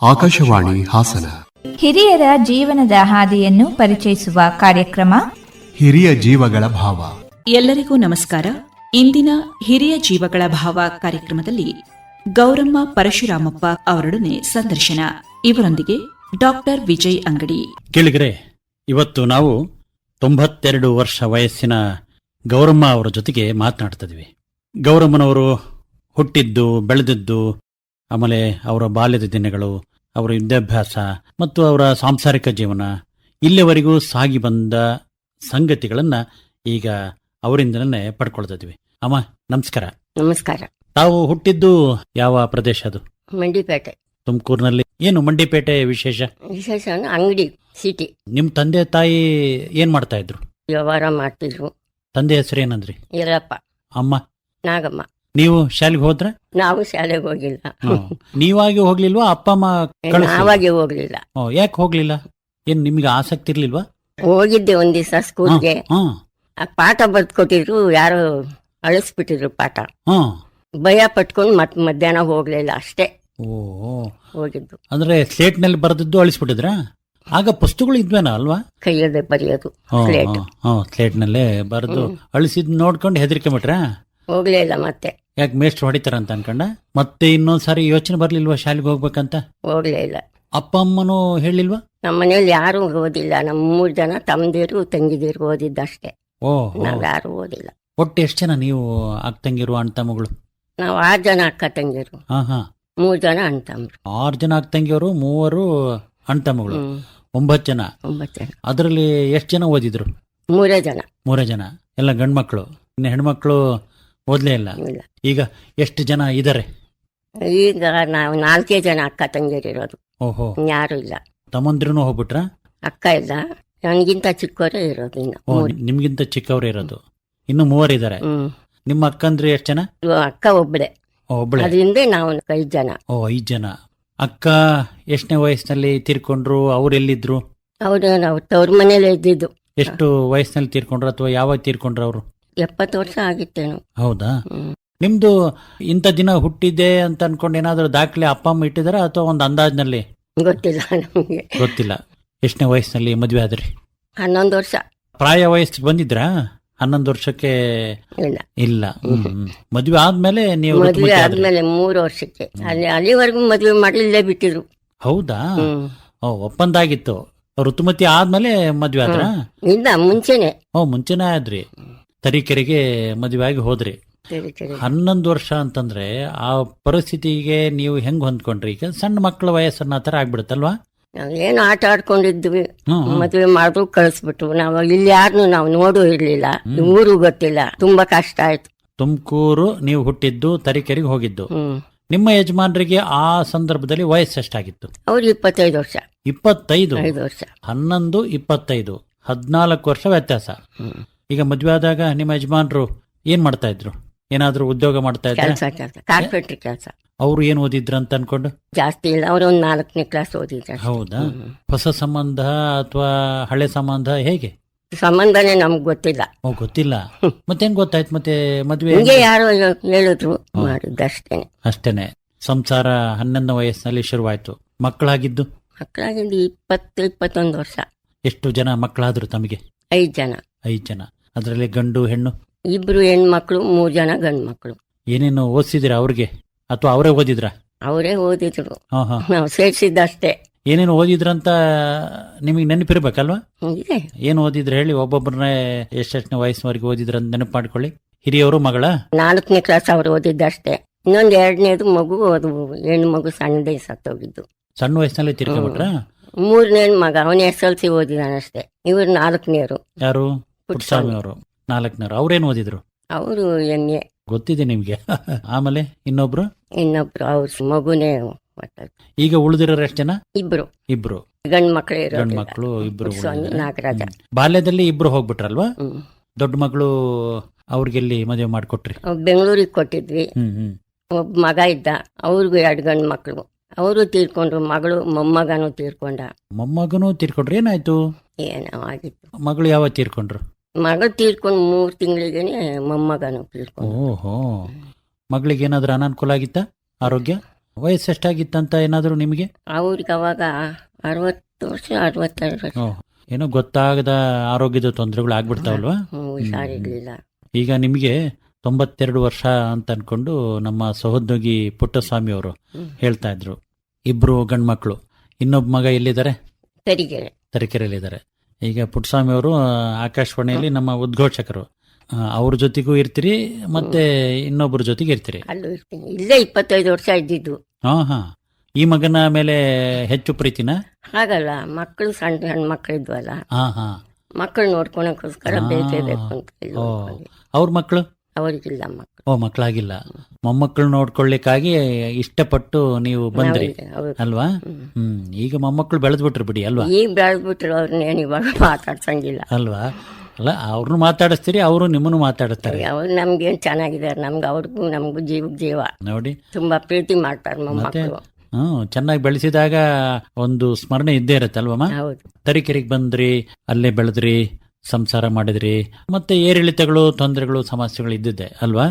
ಆಕಾಶವಾಣಿ ಹಾಸನ. ಹಿರಿಯರ ಜೀವನದ ಹಾದಿಯನ್ನು ಪರಿಚಯಿಸುವ ಕಾರ್ಯಕ್ರಮ ಹಿರಿಯ ಜೀವಗಳ ಭಾವ. ಎಲ್ಲರಿಗೂ ನಮಸ್ಕಾರ. ಇಂದಿನ ಹಿರಿಯ ಜೀವಗಳ ಭಾವ ಕಾರ್ಯಕ್ರಮದಲ್ಲಿ ಗೌರಮ್ಮ ಪರಶುರಾಮಪ್ಪ ಅವರೊಡನೆ ಸಂದರ್ಶನ. ಇವರೊಂದಿಗೆ ಡಾಕ್ಟರ್ ವಿಜಯ್ ಅಂಗಡಿ. ಕೇಳಿಗರೆ, ಇವತ್ತು ನಾವು 92 ವರ್ಷ ವಯಸ್ಸಿನ ಗೌರಮ್ಮ ಅವರ ಜೊತೆಗೆ ಮಾತನಾಡ್ತಿದ್ವಿ. ಗೌರಮ್ಮನವರು ಹುಟ್ಟಿದ್ದು, ಬೆಳೆದಿದ್ದು, ಆಮೇಲೆ ಅವರ ಬಾಲ್ಯದ ದಿನಗಳು, ಅವರ ವಿದ್ಯಾಭ್ಯಾಸ ಮತ್ತು ಅವರ ಸಾಂಸಾರಿಕ ಜೀವನ, ಇಲ್ಲಿವರೆಗೂ ಸಾಗಿ ಬಂದ ಸಂಗತಿಗಳನ್ನು ಈಗ ಅವರಿಂದನೇ ಪಡ್ಕೊಳ್ತಿದ್ವಿ. ಅಮ್ಮ ನಮಸ್ಕಾರ. ನಮಸ್ಕಾರ. ತಾವು ಹುಟ್ಟಿದ್ದು ಯಾವ ಪ್ರದೇಶ? ಅದು ಮಂಡಿಪೇಟೆ, ತುಮಕೂರಿನಲ್ಲಿ. ಏನು ಮಂಡಿಪೇಟೆ ವಿಶೇಷ? ವಿಶೇಷ ಅಂಗಡಿ ಸಿಟಿ. ನಿಮ್ಮ ತಂದೆ ತಾಯಿ ಏನ್ ಮಾಡ್ತಾ ಇದ್ರು? ವ್ಯವಹಾರ ಮಾಡ್ತಿದ್ರು. ತಂದೆ ಹೆಸರು ಏನಂದ್ರಿ? ಯಲ್ಲಪ್ಪ. ಅಮ್ಮ? ನಾಗಮ್ಮ. ನೀವು ಶಾಲೆಗೆ ಹೋದ್ರ? ನಾವು ಶಾಲೆಗೆ ಹೋಗಿಲ್ಲ. ನೀವಾಗಿ ಹೋಗ್ಲಿಲ್ವಾ? ಅಪ್ಪ ಅಮ್ಮ ನಾವಾಗೆ ಹೋಗ್ಲಿಲ್ಲ. ಯಾಕೆ ಹೋಗ್ಲಿಲ್ಲ? ಏನ್ ನಿಮ್ಗೆ ಆಸಕ್ತಿ ಇರ್ಲಿಲ್ವಾ? ಹೋಗಿದ್ದೆ ಒಂದ್ ದಿವಸ ಸ್ಕೂಲ್ಗೆ. ಪಾಠ ಬರ್ದ್ಕೊಟ್ಟಿದ್ರು, ಯಾರು ಅಳಿಸ್ಬಿಟ್ಟಿದ್ರು ಪಾಠ. ಭಯ ಪಟ್ಕೊಂಡು ಮಧ್ಯಾಹ್ನ ಹೋಗ್ಲಿಲ್ಲ ಅಷ್ಟೇ. ಹೋಗಿದ್ದು ಅಂದ್ರೆ ಸ್ಲೇಟ್ ನಲ್ಲಿ ಬರೆದದ್ದು ಅಳಿಸ್ಬಿಟ್ಟಿದ್ರ? ಆಗ ಪುಸ್ತಕಗಳು ಇದ್ವೇನ ಅಲ್ವಾ? ಕೈಯಲ್ಲೇ ಬರೆಯೋದು. ಸ್ಲೇಟ್ ನಲ್ಲೇ ಬರೆದು ಅಳಿಸಿದ್ ನೋಡ್ಕೊಂಡು ಹೆದರಿಕೆ ಬಿಟ್ರ? ಹೋಗ್ಲೇ ಇಲ್ಲ. ಮತ್ತೆ ಯಾಕೆ ಮೇಷ್ಟ್ರು ಹೊಡಿತಾರ ಅಂತ ಅನ್ಕೊಂಡ ಮತ್ತೆ ಇನ್ನೊಂದ್ಸಾರಿ ಯೋಚನೆ ಬರ್ಲಿಲ್ವಾ ಶಾಲೆಗೆ ಹೋಗ್ಬೇಕಂತ? ಹೋಗ್ಲೇ ಇಲ್ಲ. ಅಪ್ಪ ಅಮ್ಮನೂ ಹೇಳಿಲ್ವಾ? ನಮ್ಮ ಮನೇಲಿ ಯಾರು ಓದಿಲ್ಲ. ನಮ್ಮ 3 ಜನ ತಮ್ಮದಿರು ತಂಗಿದಿರು ಓದಿದ್ದಷ್ಟೇ. ನಾವ್ ಯಾರು ಓದಿಲ್ಲ. ಒಟ್ಟು ಎಷ್ಟು ಜನ ನೀವು ಅಕ್ಕ ತಂಗಿರು, ಅಣ್ಣ ತಮ್ಮಗಳು? ನಾವು 6 ಜನ ಅಕ್ಕ ತಂಗಿರು, 3 ಜನ ಅಣ್ಣ ತಮ್ಮರು. 6 ಜನ ಅಕ್ಕ ತಂಗಿಯವರು, 3 ಅಣ್ಣ ತಮ್ಮಗಳು, 9 ಜನ. ಅದರಲ್ಲಿ ಎಷ್ಟು ಜನ ಓದಿದ್ರು? 3 ಜನ. 3 ಜನ ಎಲ್ಲ ಗಂಡು ಮಕ್ಕಳು. ಇನ್ನು ಹೆಣ್ಮಕ್ಳು ಓದ್ಲೇ ಇಲ್ಲ. ಈಗ ಎಷ್ಟು ಜನ ಇದಾರೆ? ಈಗ ನಾವು 4 ಜನ ಅಕ್ಕ ತಂಗಿರಿರೋದು. ಓಹೋ, ಯಾರು ಇಲ್ಲ. ತಮ್ಮಂದ್ರೂ ಹೋಗ್ಬಿಟ್ರ? ಅಕ್ಕ ಇಲ್ಲ, ನನಗಿಂತ ಚಿಕ್ಕವರೇ ಇರೋದು. ಇನ್ನು ನಿಮ್ಗಿಂತ ಚಿಕ್ಕವ್ರು ಇರೋದು. ಇನ್ನು 3 ಇದಾರೆ. ನಿಮ್ಮ ಅಕ್ಕಂದ್ರೆ ಎಷ್ಟು ಜನ? ಅಕ್ಕ ಒಬ್ಬಳೆ. ಒಬ್ಬಳೆ. ಅದರಿಂದ ನಾವು 5 ಜನ. 5 ಜನ. ಅಕ್ಕ ಎಷ್ಟನೇ ವಯಸ್ಸಿನಲ್ಲಿ ತೀರ್ಕೊಂಡ್ರು? ಅವ್ರು ಎಲ್ಲಿದ್ರು? ಅವ್ರು ನಾವು ತವ್ರ ಮನೇಲಿ ಇದ್ದಿದ್ದು. ಎಷ್ಟು ವಯಸ್ಸಿನಲ್ಲಿ ತೀರ್ಕೊಂಡ್ರು ಅಥವಾ ಯಾವಾಗ ತೀರ್ಕೊಂಡ್ರು ಅವರು? 70 ವರ್ಷ ಆಗಿತ್ತೇನು. ಹೌದಾ? ನಿಮ್ದು ಇಂಥ ದಿನ ಹುಟ್ಟಿದೆ ಅಂತ ಅನ್ಕೊಂಡು ಏನಾದ್ರು ದಾಖಲೆ ಅಪ್ಪ ಅಮ್ಮ ಇಟ್ಟಿದಾರ ಅಥವಾ ಒಂದು ಅಂದಾಜ್ನಲ್ಲಿ? ಗೊತ್ತಿಲ್ಲ ನಮ್ಗೆ. ಗೊತ್ತಿಲ್ಲ. ಎಷ್ಟನೇ ವಯಸ್ಸಿನಲ್ಲಿ ಮದ್ವೆ ಆದ್ರಿ? 11 ವರ್ಷ. ಪ್ರಾಯ ವಯಸ್ಸಿಗೆ ಬಂದಿದ್ರಾ? 11 ವರ್ಷಕ್ಕೆ ಇಲ್ಲ. ಮದ್ವೆ ಆದ್ಮೇಲೆ ನೀವು? ಮದ್ವೆ ಆದ್ಮೇಲೆ 3 ವರ್ಷಕ್ಕೆ. ಅಲ್ಲಿವರೆಗೂ ಮದ್ವೆ ಮಾಡ್ಲಿಲ್ಲೇ ಬಿಟ್ಟಿದ್ರು. ಹೌದಾ? ಒಪ್ಪಂದ ಆಗಿತ್ತು. ಋತುಮತಿ ಆದ್ಮೇಲೆ ಮದ್ವೆ ಆದ್ರ? ಇಲ್ಲ, ಮುಂಚೆನೆ. ಮುಂಚೆನೆ ಆದ್ರಿ. ತರೀಕೆರೆಗೆ ಮದುವೆ ಆಗಿ ಹೋದ್ರಿ. 11 ವರ್ಷ ಅಂತಂದ್ರೆ ಆ ಪರಿಸ್ಥಿತಿಗೆ ನೀವು ಹೆಂಗ್ ಹೊಂದ್ಕೊಂಡ್ರಿ? ಈಗ ಸಣ್ಣ ಮಕ್ಕಳ ವಯಸ್ಸನ್ನ ತರ ಆಗ್ಬಿಡುತ್ತಲ್ವಾ? ಏನು ಆಟ ಆಡ್ಕೊಂಡಿದ್ವಿ. ಮದ್ವೆ ಮಾಡಿದ್ರು ಕಳಿಸ್ಬಿಟ್ರು. ನಾವು ಇಲ್ಲಿ ಯಾರನ್ನು ನಾವು ನೋಡೂ ಇರ್ಲಿಲ್ಲ. ಊರು ಗೊತ್ತಿಲ್ಲ. ತುಂಬಾ ಕಷ್ಟ ಆಯ್ತು. ತುಮಕೂರು ನೀವು ಹುಟ್ಟಿದ್ದು, ತರೀಕೆರೆಗೆ ಹೋಗಿದ್ದು. ನಿಮ್ಮ ಯಜಮಾನರಿಗೆ ಆ ಸಂದರ್ಭದಲ್ಲಿ ವಯಸ್ಸು ಎಷ್ಟಾಗಿತ್ತು? ಅವ್ರು 25 ವರ್ಷ. 25 ವರ್ಷ. 11, 25, 14 ವರ್ಷ ವ್ಯತ್ಯಾಸ. ಈಗ ಮದ್ವೆ ಆದಾಗ ನಿಮ್ಮ ಯಜಮಾನ್ರು ಏನ್ ಮಾಡ್ತಾ ಇದ್ರು? ಏನಾದ್ರು ಉದ್ಯೋಗ ಮಾಡ್ತಾ ಇದ್ರು? ಕಾರ್ಪೆಂಟ್ರಿ ಕೆಲಸ. ಅವ್ರು ಏನ್ ಓದಿದ್ರು ಅಂತ ಅನ್ಕೊಂಡು? ಜಾಸ್ತಿ ಇಲ್ಲ, ಅವ್ರು ಒಂದು 4ನೇ ಕ್ಲಾಸ್ ಓದಿದ್ರು. ಹೌದಾ? ಹೊಸ ಸಂಬಂಧ ಅಥವಾ ಹಳೆ ಸಂಬಂಧ? ಹೇಗೆ ಸಂಬಂಧನೇ ನಮ್ಗೆ ಗೊತ್ತಿಲ್ಲ. ಗೊತ್ತಿಲ್ಲ. ಮತ್ತೆ ಹೆಂಗ್ ಗೊತ್ತಾಯ್ತು? ಮತ್ತೆ ಮದ್ವೆ ಯಾರು ಹೇಳಿದ್ರು, ಮಾಡಿದ್ದಷ್ಟೇನೆ. ಅಷ್ಟೇನೆ. ಸಂಸಾರ 11ನೇ ವಯಸ್ಸಿನಲ್ಲಿ ಶುರುವಾಯ್ತು. ಮಕ್ಕಳಾಗಿದ್ದು? 20-21 ವರ್ಷ. ಎಷ್ಟು ಜನ ಮಕ್ಕಳಾದ್ರು ತಮಗೆ? 5 ಜನ. 5 ಜನ. ಅದರಲ್ಲಿ ಗಂಡು ಹೆಣ್ಣು? 2 ಹೆಣ್ಮಕ್ಳು, 3 ಜನ ಗಂಡು ಮಕ್ಕಳು. ಏನೇನು ಓದಿಸಿದ್ರ ಅವ್ರಿಗೆ ಅಥವಾ ಅವರೇ ಓದಿದ್ರ? ಅವರೇ ಓದಿದ್ರು, ನಾವು ಸೇರ್ಸಿದ್ದಷ್ಟೇ. ಏನೇನು ಓದಿದ್ರಂತ ನಿಮಗೆ ನೆನಪಿರ್ಬೇಕಲ್ವಾ? ಏನ್ ಓದಿದ್ರು ಹೇಳಿ. ಒಬ್ಬೊಬ್ಬರನ್ನೇ ಎಷ್ಟೆಷ್ಟನೇ ವಯಸ್ಸಿನವರೆಗೆ ಓದಿದ್ರಂತ ನೆನಪು ಮಾಡ್ಕೊಳ್ಳಿ. ಹಿರಿಯವರು ಮಗಳ? 4ನೇ ಕ್ಲಾಸ್ ಅವ್ರು ಓದಿದ್ದಷ್ಟೇ. ಇನ್ನೊಂದು 2ನೇದು ಮಗು, ಅದು ಹೆಣ್ಣು ಮಗು ಸಣ್ಣದೇ ಸತ್ತೋಗಿದ್ದು. ಸಣ್ಣ ವಯಸ್ಸಿನಲ್ಲಿ ತೀರ್ಕೊಂಡ್ಬಿಟ್ರ? 3ನೇ ಮಗ, ಅವನ SLC ಓದಿದಾನಷ್ಟೇ. ಇವ್ರು 4ನೇರು. ಯಾರು? ಪುಟ್ಟಸ್ವಾಮಿ ಅವರು 4ನೇರು. ಅವ್ರೇನು ಓದಿದ್ರು? ಅವರು MA. ಗೊತ್ತಿದೆ ನಿಮ್ಗೆ. ಆಮೇಲೆ ಇನ್ನೊಬ್ರು ಅವ್ರ ಮಗುನೇ. ಈಗ ಉಳಿದಿರೋರು ಎಷ್ಟು ಜನ? 2 ಗಂಡು ಮಕ್ಕಳು. ಗಂಡು ಮಕ್ಕಳು 2. ನಾಗರಾಜ. ಬಾಲ್ಯದಲ್ಲಿ 2 ಹೋಗ್ಬಿಟ್ರಲ್ವಾ? ದೊಡ್ಡ ಮಗಳು ಅವ್ರಿಗೆಲ್ಲಿ ಮದುವೆ ಮಾಡ್ಕೊಟ್ರಿ? ಬೆಂಗಳೂರಿಗೆ ಕೊಟ್ಟಿದ್ವಿ. ಒಬ್ಬ ಮಗ ಇದ್ದ, ಅವ್ರಿಗೂ 2 ಗಂಡು ಮಕ್ಕಳು. ಅವರು ತೀರ್ಕೊಂಡ್ರು. ಮಗಳು ಮೊಮ್ಮಗನೂ ತೀರ್ಕೊಂಡ. ಮೊಮ್ಮಗನೂ ತೀರ್ಕೊಂಡ್ರು? ಏನಾಯ್ತು? ಏನೋ ಆಗಿತ್ತು. ಮಗಳು ಯಾವಾಗ ತೀರ್ಕೊಂಡ್ರು? ಮಗಳು ತೀರ್ಕೊಂಡು 3 ತಿಂಗಳಿಗೇನೆ ಮೊಮ್ಮಗನೂ ತೀರ್ಕೊಂಡು. ಓಹೋ. ಮಗಳಿಗೆ ಏನಾದ್ರು ಅನಾನುಕೂಲ ಆಗಿತ್ತ? ಆರೋಗ್ಯ? ವಯಸ್ಸು ಎಷ್ಟಾಗಿತ್ತಂತ ಏನಾದ್ರು ನಿಮಗೆ? ಅವ್ರಿಗೆ ಅವಾಗ 60 ವರ್ಷ 62 ವರ್ಷ. ಏನೋ ಗೊತ್ತಾಗದ ಆರೋಗ್ಯದ ತೊಂದರೆಗಳು ಆಗ್ಬಿಡ್ತಾವಲ್ವಾ? ಹುಷಾರಿರ್ಲಿಲ್ಲ. ಈಗ ನಿಮಗೆ 92 ವರ್ಷ ಅಂತ ಅನ್ಕೊಂಡು ನಮ್ಮ ಸಹೋದ್ಯೋಗಿ ಪುಟ್ಟಸ್ವಾಮಿ ಅವರು ಹೇಳ್ತಾ ಇದ್ರು. ಇಬ್ರು ಗಂಡ್ಮಕ್ಳು, ಇನ್ನೊಬ್ಬ ಮಗ ಎಲ್ಲಿದ್ದಾರೆ? ತರೀಕೆರೆಯಲ್ಲಿದ್ದಾರೆ. ಈಗ ಪುಟ್ಟಸ್ವಾಮಿ ಅವರು ಆಕಾಶವಾಣಿಯಲ್ಲಿ ನಮ್ಮ ಉದ್ಘೋಷಕರು, ಅವ್ರ ಜೊತೆಗೂ ಇರ್ತೀರಿ ಮತ್ತೆ ಇನ್ನೊಬ್ಬರ ಜೊತೆಗೆ ಇರ್ತೀರಿ? ಅಲ್ಲೂ ಇರ್ತೀನಿ. ಇಲ್ಲೇ 25 ವರ್ಷ ಇದ್ದಿದ್ದು. ಹಾ. ಈ ಮಗನ ಮೇಲೆ ಹೆಚ್ಚು ಪ್ರೀತಿನ? ಹಾಗಲ್ಲ, ಮಕ್ಕಳು ಸಣ್ಣ ಸಣ್ಣ ಮಕ್ಕಳಿದ್ವಲ್ಲ, ಹಾ. ಮಕ್ಕಳು ನೋಡ್ಕೊಳಕ್ಕೋಸ್ಕರ ಬೇಕೇ ಬೇಕು ಅಂತ ಹೇಳಿ. ಅವ್ರ ಮಕ್ಕಳು? ಅವರಿಗಿಲ್ಲ ಮಕ್ಕಳು. ಮಕ್ಕಳಾಗಿಲ್ಲ. ಮೊಮ್ಮಕ್ಕಳು ನೋಡ್ಕೊಳ್ಳಿಕ್ಕಾಗಿ ಇಷ್ಟಪಟ್ಟು ನೀವು ಬಂದ್ರಿ ಅಲ್ವಾ? ಈಗ ಮೊಮ್ಮಕ್ಕಳು ಬೆಳೆದ್ಬಿಟ್ರು ಬಿಡಿ ಅಲ್ವಾ? ಈಗ ಬೆಳೆದ್ಬಿಟ್ರು, ಅವ್ರನ್ನೇನು ಇವಾಗ ಮಾತಾಡ್ಸಂಗಿಲ್ಲ ಅಲ್ವಾ? ಅಲ್ಲ, ಅವ್ರನ್ನು ಮಾತಾಡಿಸ್ತೀರಿ, ಅವರು ನಿಮ್ಮನ್ನು ಮಾತಾಡಿಸ್ತಾರೆ. ಅವ್ರು ನಮ್ಗೇನ್ ಚೆನ್ನಾಗಿದ್ದಾರೆ, ನಮ್ಗೆ ಅವ್ರಿಗೂ ನಮಗೂ ಜೀವ ನೋಡಿ, ತುಂಬಾ ಪ್ರೀತಿ ಮಾಡ್ತಾರೆ ಮೊಮ್ಮಕ್ಕಳು. ಚೆನ್ನಾಗಿ ಬೆಳೆಸಿದಾಗ ಒಂದು ಸ್ಮರಣೆ ಇದ್ದೇ ಇರತ್ತೆ ಅಲ್ವಮ್ಮ? ಹೌದು. ತರೀಕೆರೆಗೆ ಬಂದ್ರಿ, ಅಲ್ಲೇ ಬೆಳೆದ್ರಿ, ಸಂಸಾರ ಮಾಡಿದ್ರಿ, ಮತ್ತೆ ಏರಿಳಿತಗಳು, ತೊಂದರೆಗಳು, ಸಮಸ್ಯೆಗಳು ಇದ್ದಿದ್ದೆ ಅಲ್ವಾ?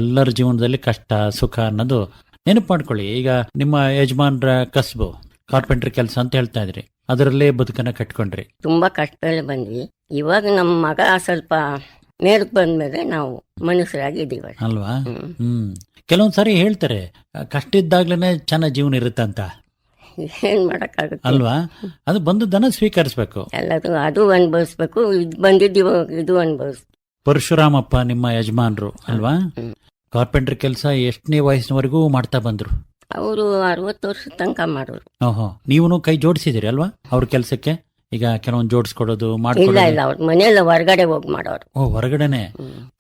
ಎಲ್ಲರ ಜೀವನದಲ್ಲಿ ಕಷ್ಟ ಸುಖ ಅನ್ನೋದು ನೆನಪು ಮಾಡ್ಕೊಳ್ಳಿ. ಈಗ ನಿಮ್ಮ ಯಜಮಾನ್ರ ಕಸಬು ಕಾರ್ಪೆಂಟ್ರಿ ಕೆಲಸ ಅಂತ ಹೇಳ್ತಾ ಇದ್ರಿ, ಅದರಲ್ಲೇ ಬದುಕನ್ನ ಕಟ್ಕೊಂಡ್ರಿ. ತುಂಬಾ ಕಷ್ಟದಲ್ಲೇ ಬಂದ್ವಿ. ಇವಾಗ ನಮ್ಮ ಮಗ ಸ್ವಲ್ಪ ಮೇಲಕ್ಕೆ ಬಂದ್ಮೇಲೆ ನಾವು ಮನುಷ್ಯರಾಗಿದ್ದೀವಿ ಅಲ್ವಾ? ಕೆಲವೊಂದ್ಸರಿ ಹೇಳ್ತಾರೆ ಕಷ್ಟ ಇದ್ದಾಗ್ಲೇನೆ ಚೆನ್ನಾಗಿ ಜೀವನ ಇರುತ್ತಂತ. ಏನ್ ಮಾಡಕ್ಕಾಗುತ್ತೆ ಅಲ್ವಾ? ಅದು ಬಂದದ್ದನ್ನ ಸ್ವೀಕರಿಸ್ಬೇಕು, ಎಲ್ಲದು ಅದು ಅನುಭವಿಸ್ಬೇಕು. ಬಂದಿದ್ದೀವ ಇದು ಅನುಭವಿಸ್ಬೇಕು. ಪರಶುರಾಮಪ್ಪ ನಿಮ್ಮ ಯಜಮಾನ್ರು ಅಲ್ವಾ? ಕಾರ್ಪೆಂಟ್ರಿ ಕೆಲಸ ಎಷ್ಟನೇ ವಯಸ್ಸಿನವರೆಗೂ ಮಾಡ್ತಾ ಬಂದ್ರು? ಅವರು 60 ವರ್ಷ ತನಕ ಮಾಡೋರು. ನೀವು ಕೈ ಜೋಡಿಸಿದಿರಿ ಅಲ್ವಾ ಅವ್ರ ಕೆಲ್ಸಕ್ಕೆ? ಈಗ ಕೆಲವೊಂದು ಜೋಡಿಸ್ಕೊಡೋದು ಇಲ್ಲ ಮಾಡ್ಕೊಡೋದು? ಇಲ್ಲ, ಅವ್ರ ಮನೆಯಲ್ಲ ಹೊರಗಡೆ ಹೋಗಿ ಮಾಡೋರು. ಹೊರಗಡೆನೆ.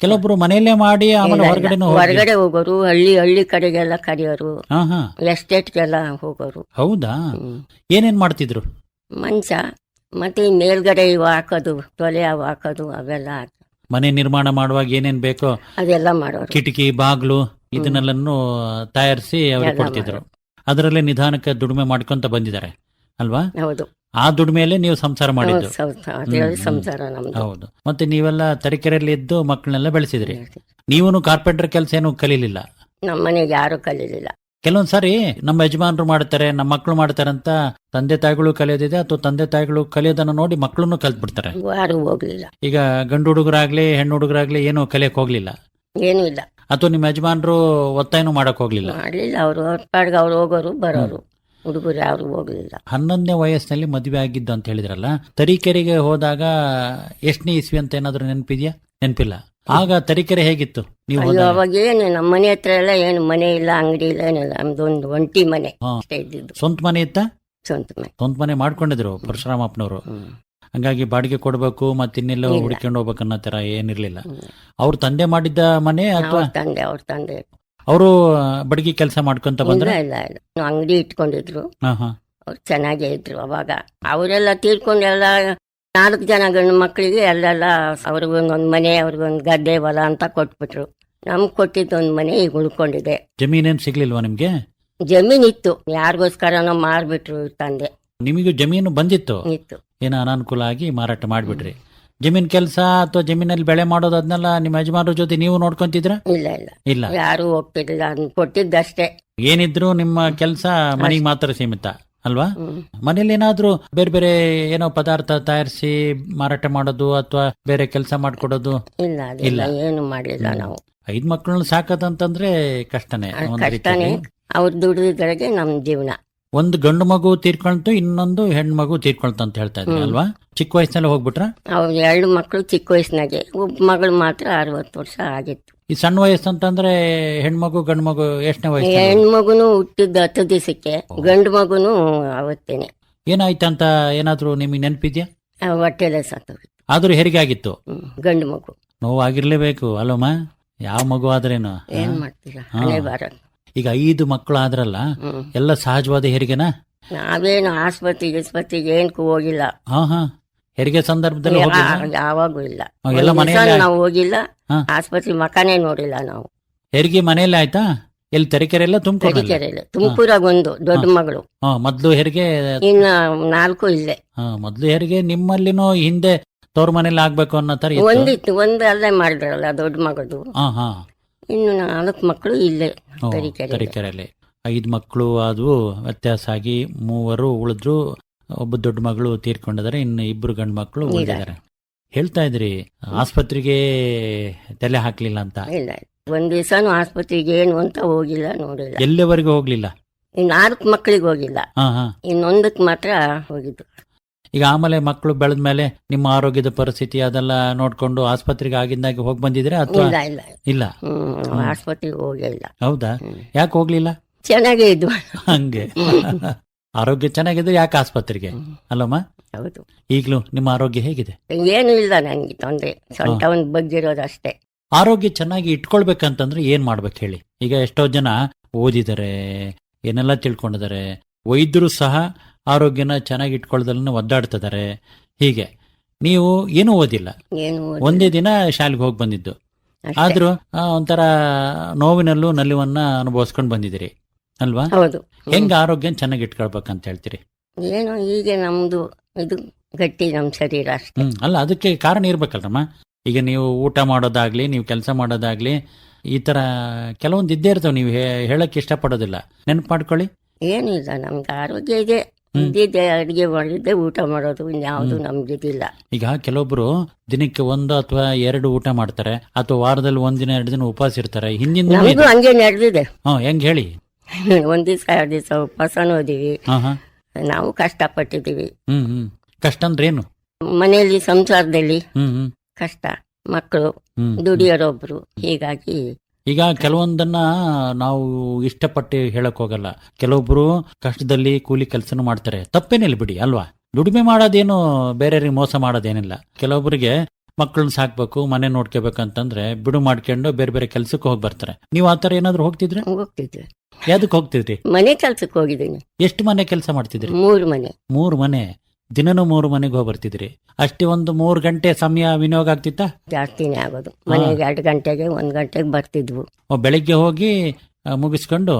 ಕೆಲವೊಬ್ರು ಮನೆಯಲ್ಲೇ ಮಾಡಿ ಆಮೇಲೆ ಹೊರಗಡೆ ಹೋಗೋರು, ಹಳ್ಳಿ ಕಡೆಗೆಲ್ಲ ಕರೆಯೋರು, ಎಸ್ಟೇಟ್ಗೆಲ್ಲ ಹೋಗೋರು. ಹೌದಾ? ಏನೇನ್ ಮಾಡ್ತಿದ್ರು? ಮಂಚ ಮತ್ತೆ ಮೇಲ್ಗಡೆ ಇವು ಹಾಕೋದು, ತೊಲೆ ಅವು ಹಾಕೋದು, ಅವೆಲ್ಲ ಮನೆ ನಿರ್ಮಾಣ ಮಾಡುವಾಗ ಏನೇನ್ ಬೇಕೋ ಅದೆಲ್ಲ ಮಾಡೋರು. ಕಿಟಕಿ ಬಾಗ್ಲು ಇದನ್ನೆಲ್ಲನ್ನು ತಯಾರಿಸಿ ಅವ್ರಿಗೆ ಕೊಡ್ತಿದ್ರು. ಅದರಲ್ಲೇ ನಿಧಾನಕ್ಕೆ ದುಡಿಮೆ ಮಾಡ್ಕೊಂತ ಬಂದಿದ್ದಾರೆ ಅಲ್ವಾ? ಹೌದು. ಆ ದುಡಿಮೆಯಲ್ಲೇ ನೀವು ಸಂಸಾರ ಮಾಡಿದ್ದು? ಸಂಸಾರ ನಮ್ದು. ಹೌದು. ಮತ್ತೆ ನೀವೆಲ್ಲ ತರೀಕೆರೆಯಲ್ಲಿ ಇದ್ದು ಮಕ್ಕಳನ್ನೆಲ್ಲ ಬೆಳೆಸಿದ್ರಿ. ನೀವು ಕಾರ್ಪೆಂಟರ್ ಕೆಲಸ ಏನು ಕಲೀಲಿಲ್ಲ? ನಮ್ಮ ಮನೆಗೆ ಯಾರು ಕಲೀಲಿಲ್ಲ. ಕೆಲವೊಂದ್ಸಾರಿ ನಮ್ಮ ಯಜಮಾನರು ಮಾಡ್ತಾರೆ, ನಮ್ಮ ಮಕ್ಕಳು ಮಾಡ್ತಾರೆ ಅಂತ ತಂದೆ ತಾಯಿಗಳು ಕಲಿಯೋದಿದೆ, ಅಥವಾ ತಂದೆ ತಾಯಿಗಳು ಕಲಿಯೋದನ್ನ ನೋಡಿ ಮಕ್ಕಳನ್ನು ಕಲ್ತ್ ಬಿಡ್ತಾರೆ. ಯಾರು ಹೋಗ್ಲಿಲ್ಲ. ಈಗ ಗಂಡು ಹುಡುಗರಾಗ್ಲಿ ಹೆಣ್ಣು ಹುಡುಗರಾಗ್ಲಿ ಏನು ಕಲಿಯಕ್ ಹೋಗ್ಲಿಲ್ಲ? ಏನೂ ಇಲ್ಲ. ಅಥವಾ ನಿಮ್ಮ ಯಜಮಾನರು ಒತ್ತಾಯನೂ ಮಾಡಕ್ ಹೋಗ್ಲಿಲ್ಲ? ಮಾಡ್ಲಿಲ್ಲ. ಅವರು ಪಾಡ್ಗೆ ಅವ್ರು ಹೋಗೋರು ಬರೋರು, ಹುಡುಗರು ಯಾರು ಹೋಗ್ಲಿಲ್ಲ. 11ನೇ ವಯಸ್ಸಿನಲ್ಲಿ ಮದುವೆ ಆಗಿದ್ದು ಅಂತ ಹೇಳಿದ್ರಲ್ಲ, ತರೀಕೆರೆಗೆ ಹೋದಾಗ ಎಷ್ಟನೇ ಇಸ್ವಿ ಅಂತ ಏನಾದ್ರು ನೆನಪಿದ್ಯಾ? ನೆನಪಿಲ್ಲ. ಆಗ ತರೀಕೆರೆ ಹೇಗಿತ್ತು? ನೀವು ಅವಾಗ ಏನು ನಮ್ಮ ಮನೆ ಹತ್ರ ಎಲ್ಲ ಏನು ಮನೆ ಇಲ್ಲ, ಅಂಗಡಿ ಇಲ್ಲ, ಏನಿಲ್ಲ. ನಮ್ದೊಂದು ಒಂಟಿ ಮನೆ ಇದ್ದಿದ್ದು. ಸ್ವಂತ ಮನೆ ಇತ್ತ? ಸ್ವಂತ ಮನೆ ಮಾಡ್ಕೊಂಡಿದ್ರು ಪರಶುರಾಮಪ್ಪನವರು. ಹಂಗಾಗಿ ಬಾಡಿಗೆ ಕೊಡ್ಬೇಕು ಮತ್ತೆ ಇನ್ನೆಲ್ಲ ಹುಡ್ಕೊಂಡು ಹೋಗ್ಬೇಕು ಅನ್ನೋ ತರ ಏನಿರ್ಲಿಲ್ಲ. ಅವ್ರ ತಂದೆ ಮಾಡಿದ್ದ ಮನೆ ಅಥವಾ ಅವ್ರ ತಂದೆ ಅವರು ಬಡಗಿ ಕೆಲಸ ಮಾಡ್ಕೊಂತ ಬಂದ್ರೆ? ಇಲ್ಲ ಇಲ್ಲ, ಅಂಗಡಿ ಇಟ್ಕೊಂಡಿದ್ರು. ಅವ್ರು ಚೆನ್ನಾಗೇ ಇದ್ರು. ಅವಾಗ ಅವರೆಲ್ಲ ತೀರ್ಕೊಂಡೆಲ್ಲ 4 ಜನ ಗಂಡು ಮಕ್ಕಳಿಗೆ ಅಲ್ಲೆಲ್ಲ ಅವ್ರಿಗೊಂದೊಂದು ಮನೆ, ಅವ್ರಿಗೊಂದು ಗದ್ದೆ ಹೊಲ ಅಂತ ಕೊಟ್ಬಿಟ್ರು. ನಮ್ಗೆ ಕೊಟ್ಟಿದ್ದೊಂದು ಮನೆ ಈಗ ಉಳ್ಕೊಂಡಿದೆ. ಜಮೀನೇನ್ ಸಿಗ್ಲಿಲ್ವಾ ನಿಮ್ಗೆ? ಜಮೀನ್ ಇತ್ತು, ಯಾರಿಗೋಸ್ಕರನೋ ಮಾರ್ಬಿಟ್ರು ತಂದೆ. ನಿಮಗೂ ಜಮೀನು ಬಂದಿತ್ತು? ಇತ್ತು. ಏನೋ ಅನಾನುಕೂಲ ಆಗಿ ಮಾರಾಟ ಮಾಡ್ಬಿಟ್ರಿ. ಜಮೀನ್ ಕೆಲಸ ಅಥವಾ ಜಮೀನಲ್ಲಿ ಬೆಳೆ ಮಾಡೋದು ಅದನ್ನೆಲ್ಲ ನಿಮ್ಮ ಯಜಮಾನ್ರ ಜೊತೆ ನೀವು ನೋಡ್ಕೊಂತಿದ್ರ? ಇಲ್ಲ ಇಲ್ಲ ಇಲ್ಲ, ಯಾರು ಹೋಗ್ತಿರ್ಲಿಲ್ಲ. ಅದನ್ನ ಕೊಟ್ಟಿದ್ದಷ್ಟೇ. ಏನಿದ್ರು ನಿಮ್ಮ ಕೆಲಸ ಮನೆಗೆ ಮಾತ್ರ ಸೀಮಿತ ಅಲ್ವಾ? ಮನೇಲಿ ಏನಾದ್ರು ಬೇರೆ ಬೇರೆ ಏನೋ ಪದಾರ್ಥ ತಯಾರಿಸಿ ಮಾರಾಟ ಮಾಡೋದು ಅಥವಾ ಬೇರೆ ಕೆಲಸ ಮಾಡ್ಕೊಡೋದು? ಇಲ್ಲ, ಏನು ಮಾಡಿಲ್ಲ ನಾವು. 5 ಮಕ್ಕಳನ್ನ ಸಾಕದಂತಂದ್ರೆ ಕಷ್ಟನೇ. ಅವ್ರ ದುಡಿದ್ರೆಗೆ ನಮ್ ಜೀವನ. ಒಂದು ಗಂಡು ಮಗು ತೀರ್ಕೊಳ್ತು, ಇನ್ನೊಂದು ಹೆಣ್ಣು ಮಗು ತೀರ್ಕೊಳ್ತು ಅಂತ ಹೇಳ್ತಾ ಇದ್ರಿ ಅಲ್ವಾ? ಚಿಕ್ಕ ವಯಸ್ಸಿನಲ್ಲಿ ಹೋಗ್ಬಿಟ್ರ? ಅವ್ರ 2 ಮಕ್ಕಳು ಚಿಕ್ಕ ವಯಸ್ಸಿನಾಗೆ, ಒಬ್ಬ ಮಗಳು ಮಾತ್ರ 60 ವರ್ಷ ಆಗಿತ್ತು. ಈ ಸಣ್ಣ ವಯಸ್ಸು ಅಂತಂದ್ರೆ ಹೆಣ್ಮಗು ಗಂಡು ಮಗು ಎಷ್ಟನೇ ವಯಸ್ಸು? ಹೆಣ್ಮಗುನು ಹುಟ್ಟಿದ್ದು 10 ದಿವಸಕ್ಕೆ, ಗಂಡು ಮಗುನು ಅವತ್ತೇನೆ. ಏನಾಯ್ತಂತ ಏನಾದ್ರು ನಿಮಗೆ ನೆನಪಿದ್ಯಾ? ಹೊಟ್ಟೆಲೆ ಸತ್ತೋಗಿತ್ತು. ಆದ್ರೂ ಹೆರಿಗೆ ಆಗಿತ್ತು? ಗಂಡು ಮಗು. ನೋವಾಗಿರ್ಲೇಬೇಕು ಅಲ್ಲಮ್ಮ, ಯಾವ ಮಗು ಆದ್ರೇನು. ಏನ್ ಮಾಡ್ತೀರಾ, ಹಣೆ ಬಾರ. ಈಗ 5 ಮಕ್ಕಳು ಆದ್ರಲ್ಲ, ಎಲ್ಲ ಸಹಜವಾದ ಹೆರಿಗೆನಾ? ನಾವೇನು ಆಸ್ಪತ್ರೆಗೆ ಏನಕ್ಕೂ ಹೋಗಿಲ್ಲ. ಹೆರಿಗೆ ಸಂದರ್ಭದಲ್ಲಿ ಯಾವಾಗೂ ಇಲ್ಲ. ನಾವು ಹೋಗಿಲ್ಲ, ಆಸ್ಪತ್ರೆ ಮಕನೇ ನೋಡಿಲ್ಲ ನಾವು. ಹೆರಿಗೆ ಮನೆಯಲ್ಲೇ ಆಯ್ತಾ? ಎಲ್ಲಿ ತರೀಕೆರೆಲ್ಲ? ತುಮಕೂರಾಗ ಒಂದು ದೊಡ್ಡ ಮಗಳು. ಮೊದ್ಲು ಹೆರಿಗೆ? ಇನ್ನ 4 ಇಲ್ಲೇ. ಮೊದ್ಲು ಹೆರಿಗೆ ನಿಮ್ಮಲ್ಲಿನೂ ಹಿಂದೆ ತವ್ರ ಮನೇಲಿ ಆಗ್ಬೇಕು ಅನ್ನೋ ತರ ಒಂದಿತ್ತು, ಒಂದು ಅಲ್ಲೇ ಮಾಡಿದ್ರಲ್ಲ ದೊಡ್ಡ ಮಗದು. ಇನ್ನು 4 ಮಕ್ಕಳು ಇಲ್ಲೇ ತರೀಕೆರೆಯಲ್ಲಿ. 5 ಮಕ್ಕಳು ಆದವು, ವ್ಯತ್ಯಾಸ ಆಗಿ 3 ಉಳಿದ್ರು. ಒಬ್ಬ ದೊಡ್ಡ ಮಗಳು ತೀರ್ಕೊಂಡಿದ್ದಾರೆ, ಇನ್ನು 2 ಗಂಡು ಮಕ್ಕಳು ಉಳಿದಿದ್ದಾರೆ. ಹೇಳ್ತಾ ಇದ್ರಿ ಆಸ್ಪತ್ರೆಗೆ ತಲೆ ಹಾಕ್ಲಿಲ್ಲ ಅಂತ. ಇಲ್ಲ, ಒಂದ್ ದಿವಸನು ಆಸ್ಪತ್ರೆಗೆ ಏನು ಅಂತ ಹೋಗಿಲ್ಲ, ನೋಡಿಲ್ಲ. ಎಲ್ಲಿವರೆಗೂ ಹೋಗ್ಲಿಲ್ಲ? 4 ಮಕ್ಕಳಿಗೆ ಹೋಗಿಲ್ಲ, ಇನ್ನೊಂದಕ್ಕೆ ಮಾತ್ರ ಹೋಗಿದ್ದು. ಈಗ ಆಮೇಲೆ ಮಕ್ಕಳು ಬೆಳೆದ್ಮೇಲೆ ನಿಮ್ಮ ಆರೋಗ್ಯದ ಪರಿಸ್ಥಿತಿ ಅದೆಲ್ಲ ನೋಡ್ಕೊಂಡು ಆಸ್ಪತ್ರೆಗೆ ಆಗಿಂದಾಗಿ ಹೋಗಿ ಬಂದಿದ್ರೆ ಅಥವಾ ಇಲ್ಲ ಇಲ್ಲ ಇಲ್ಲ? ಆಸ್ಪತ್ರೆಗೆ ಹೋಗಿಲ್ಲ. ಹೌದಾ? ಯಾಕೆ ಹೋಗ್ಲಿಲ್ಲ? ಚೆನ್ನಾಗೇ ಇದ್ವು. ಹಂಗೆ ಆರೋಗ್ಯ ಚೆನ್ನಾಗಿದ್ರೆ ಯಾಕೆ ಆಸ್ಪತ್ರೆಗೆ ಅಲ್ಲಮ್ಮ? ಹೌದು. ಈಗ್ಲೂ ನಿಮ್ಮ ಆರೋಗ್ಯ ಹೇಗಿದೆ? ಏನು ಇಲ್ಲ ನನಗೆ ತೊಂದ್ರೆ, ಸೊಂಟ ಒಂದ್ ಬಗ್ಗಿರೋದಷ್ಟೇ. ಆರೋಗ್ಯ ಚೆನ್ನಾಗಿ ಇಟ್ಕೊಳ್ಬೇಕಂತಂದ್ರೆ ಏನ್ ಮಾಡ್ಬೇಕು ಹೇಳಿ? ಈಗ ಎಷ್ಟೋ ಜನ ಓದಿದ್ದಾರೆ, ಏನೆಲ್ಲ ತಿಳ್ಕೊಂಡಿದ್ದಾರೆ, ವೈದ್ಯರು ಸಹ ಆರೋಗ್ಯನ ಚೆನ್ನಾಗಿ ಇಟ್ಕೊಳ್ಳೋದನ್ನ ಒದ್ದಾಡ್ತಿದ್ದಾರೆ. ಹೀಗೆ ನೀವು ಏನೂ ಓದಿಲ್ಲ, ಒಂದೇ ದಿನ ಶಾಲೆಗೆ ಹೋಗಿ ಬಂದಿದ್ದು, ಆದ್ರೂ ಒಂಥರ ನೋವಿನಲ್ಲೂ ನಲಿವನ್ನ ಅನುಭವಿಸ್ಕೊಂಡು ಬಂದಿದ್ದೀರಿ ಅಲ್ವಾ? ಹೌದು. ಹೆಂಗ ಆರೋಗ್ಯ ಚೆನ್ನಾಗಿ ಇಟ್ಕೊಳ್ಬೇಕಂತ ಹೇಳ್ತೀರಿ? ಏನೋ ಹೀಗೆ ನಮ್ದು ಇದು ಗಟ್ಟಿ ನಮ್ ಶರೀರ ಅಷ್ಟೇ. ಅಲ್ಲ, ಅದಕ್ಕೆ ಕಾರಣ ಇರ್ಬೇಕಲ್ರಮ್ಮ. ಈಗ ನೀವು ಊಟ ಮಾಡೋದಾಗ್ಲಿ, ನೀವು ಕೆಲಸ ಮಾಡೋದಾಗ್ಲಿ, ಈ ತರ ಕೆಲವೊಂದು ಇದ್ದೇ ಇರ್ತಾವ, ನೀವು ಹೇಳಕ್ ಇಷ್ಟಪಡೋದಿಲ್ಲ. ನೆನಪು ಮಾಡ್ಕೊಳ್ಳಿ. ಏನು ಇಲ್ಲ, ನಮ್ಗೆ ಆರೋಗ್ಯ ಇದೆ, ಇದ್ದಿದ್ದೆ, ಅಡಿಗೆ ಮಾಡಿದ್ದೆ, ಊಟ ಮಾಡೋದು, ಇನ್ಯಾವುದು ನಮ್ಗಿದಿಲ್ಲ. ಈಗ ಕೆಲವೊಬ್ರು ದಿನಕ್ಕೆ 1 ಅಥವಾ 2 ಊಟ ಮಾಡ್ತಾರೆ, ಅಥವಾ ವಾರದಲ್ಲಿ 1 ದಿನ 2 ದಿನ ಉಪವಾಸ ಇರ್ತಾರೆ. ಹಿಂದಿನ ನಮಗೂ ಹಂಗೆ ನಡೆದಿದೆ. ಹೆಂಗ್ ಹೇಳಿ? 1 ದಿವಸ 2 ದಿವಸ ಉಪವಾಸನೂ ಓದಿವಿ, ನಾವು ಕಷ್ಟಪಟ್ಟಿದ್ದೀವಿ. ಕಷ್ಟ ಅಂದ್ರೆ ಏನು? ಮನೆಯಲ್ಲಿ ಸಂಸಾರದಲ್ಲಿ ಕಷ್ಟ, ಮಕ್ಕಳು ದುಡಿಯೋರೊಬ್ರು, ಹೀಗಾಗಿ ಈಗ ಕೆಲವೊಂದನ್ನ ನಾವು ಇಷ್ಟಪಟ್ಟು ಹೇಳಕ್ ಹೋಗಲ್ಲ. ಕೆಲವೊಬ್ರು ಕಷ್ಟದಲ್ಲಿ ಕೂಲಿ ಕೆಲಸನೂ ಮಾಡ್ತಾರೆ, ತಪ್ಪೇನಿಲ್ಲ ಬಿಡಿ ಅಲ್ವಾ? ದುಡಿಮೆ ಮಾಡೋದೇನು ಬೇರೆಯವ್ರಿಗೆ ಮೋಸ ಮಾಡೋದೇನಿಲ್ಲ. ಕೆಲವೊಬ್ಬರಿಗೆ ಮಕ್ಕಳನ್ನ ಸಾಕ್ಬೇಕು, ಮನೆ ನೋಡ್ಕೋಬೇಕಂತಂದ್ರೆ ಬಿಡು ಮಾಡ್ಕೊಂಡು ಬೇರೆ ಬೇರೆ ಕೆಲ್ಸಕ್ಕೆ ಹೋಗಿ ಬರ್ತಾರೆ. ನೀವು ಆತರ ಏನಾದ್ರು ಹೋಗ್ತಿದ್ರೆ? ಹೋಗ್ತಿದ್ವಿ. ಯಾವ್ದಕ್ ಹೋಗ್ತಿದ್ರಿ? ಮನೆ ಕೆಲ್ಸಕ್ಕೆ ಹೋಗಿದ್ದೀನಿ. ಎಷ್ಟು ಮನೆ ಕೆಲಸ ಮಾಡ್ತಿದ್ರಿ? 3 ಮನೆ. 3 ಮನೆ, ದಿನನೂ 3 ಮನೆಗೆ ಹೋಗಿ ಬರ್ತಿದ್ರಿ. ಅಷ್ಟೇ ಒಂದು 3 ಗಂಟೆ ಸಮಯ ವಿನಿಯೋಗ ಆಗ್ತಿತ್ತ? ಜಾಸ್ತಿನೇ ಆಗೋದು. ಮನೆಗೆ 2 ಗಂಟೆಗೆ 1 ಗಂಟೆಗೆ ಬರ್ತಿದ್ವು. ಬೆಳಿಗ್ಗೆ ಹೋಗಿ ಮುಗಿಸ್ಕೊಂಡು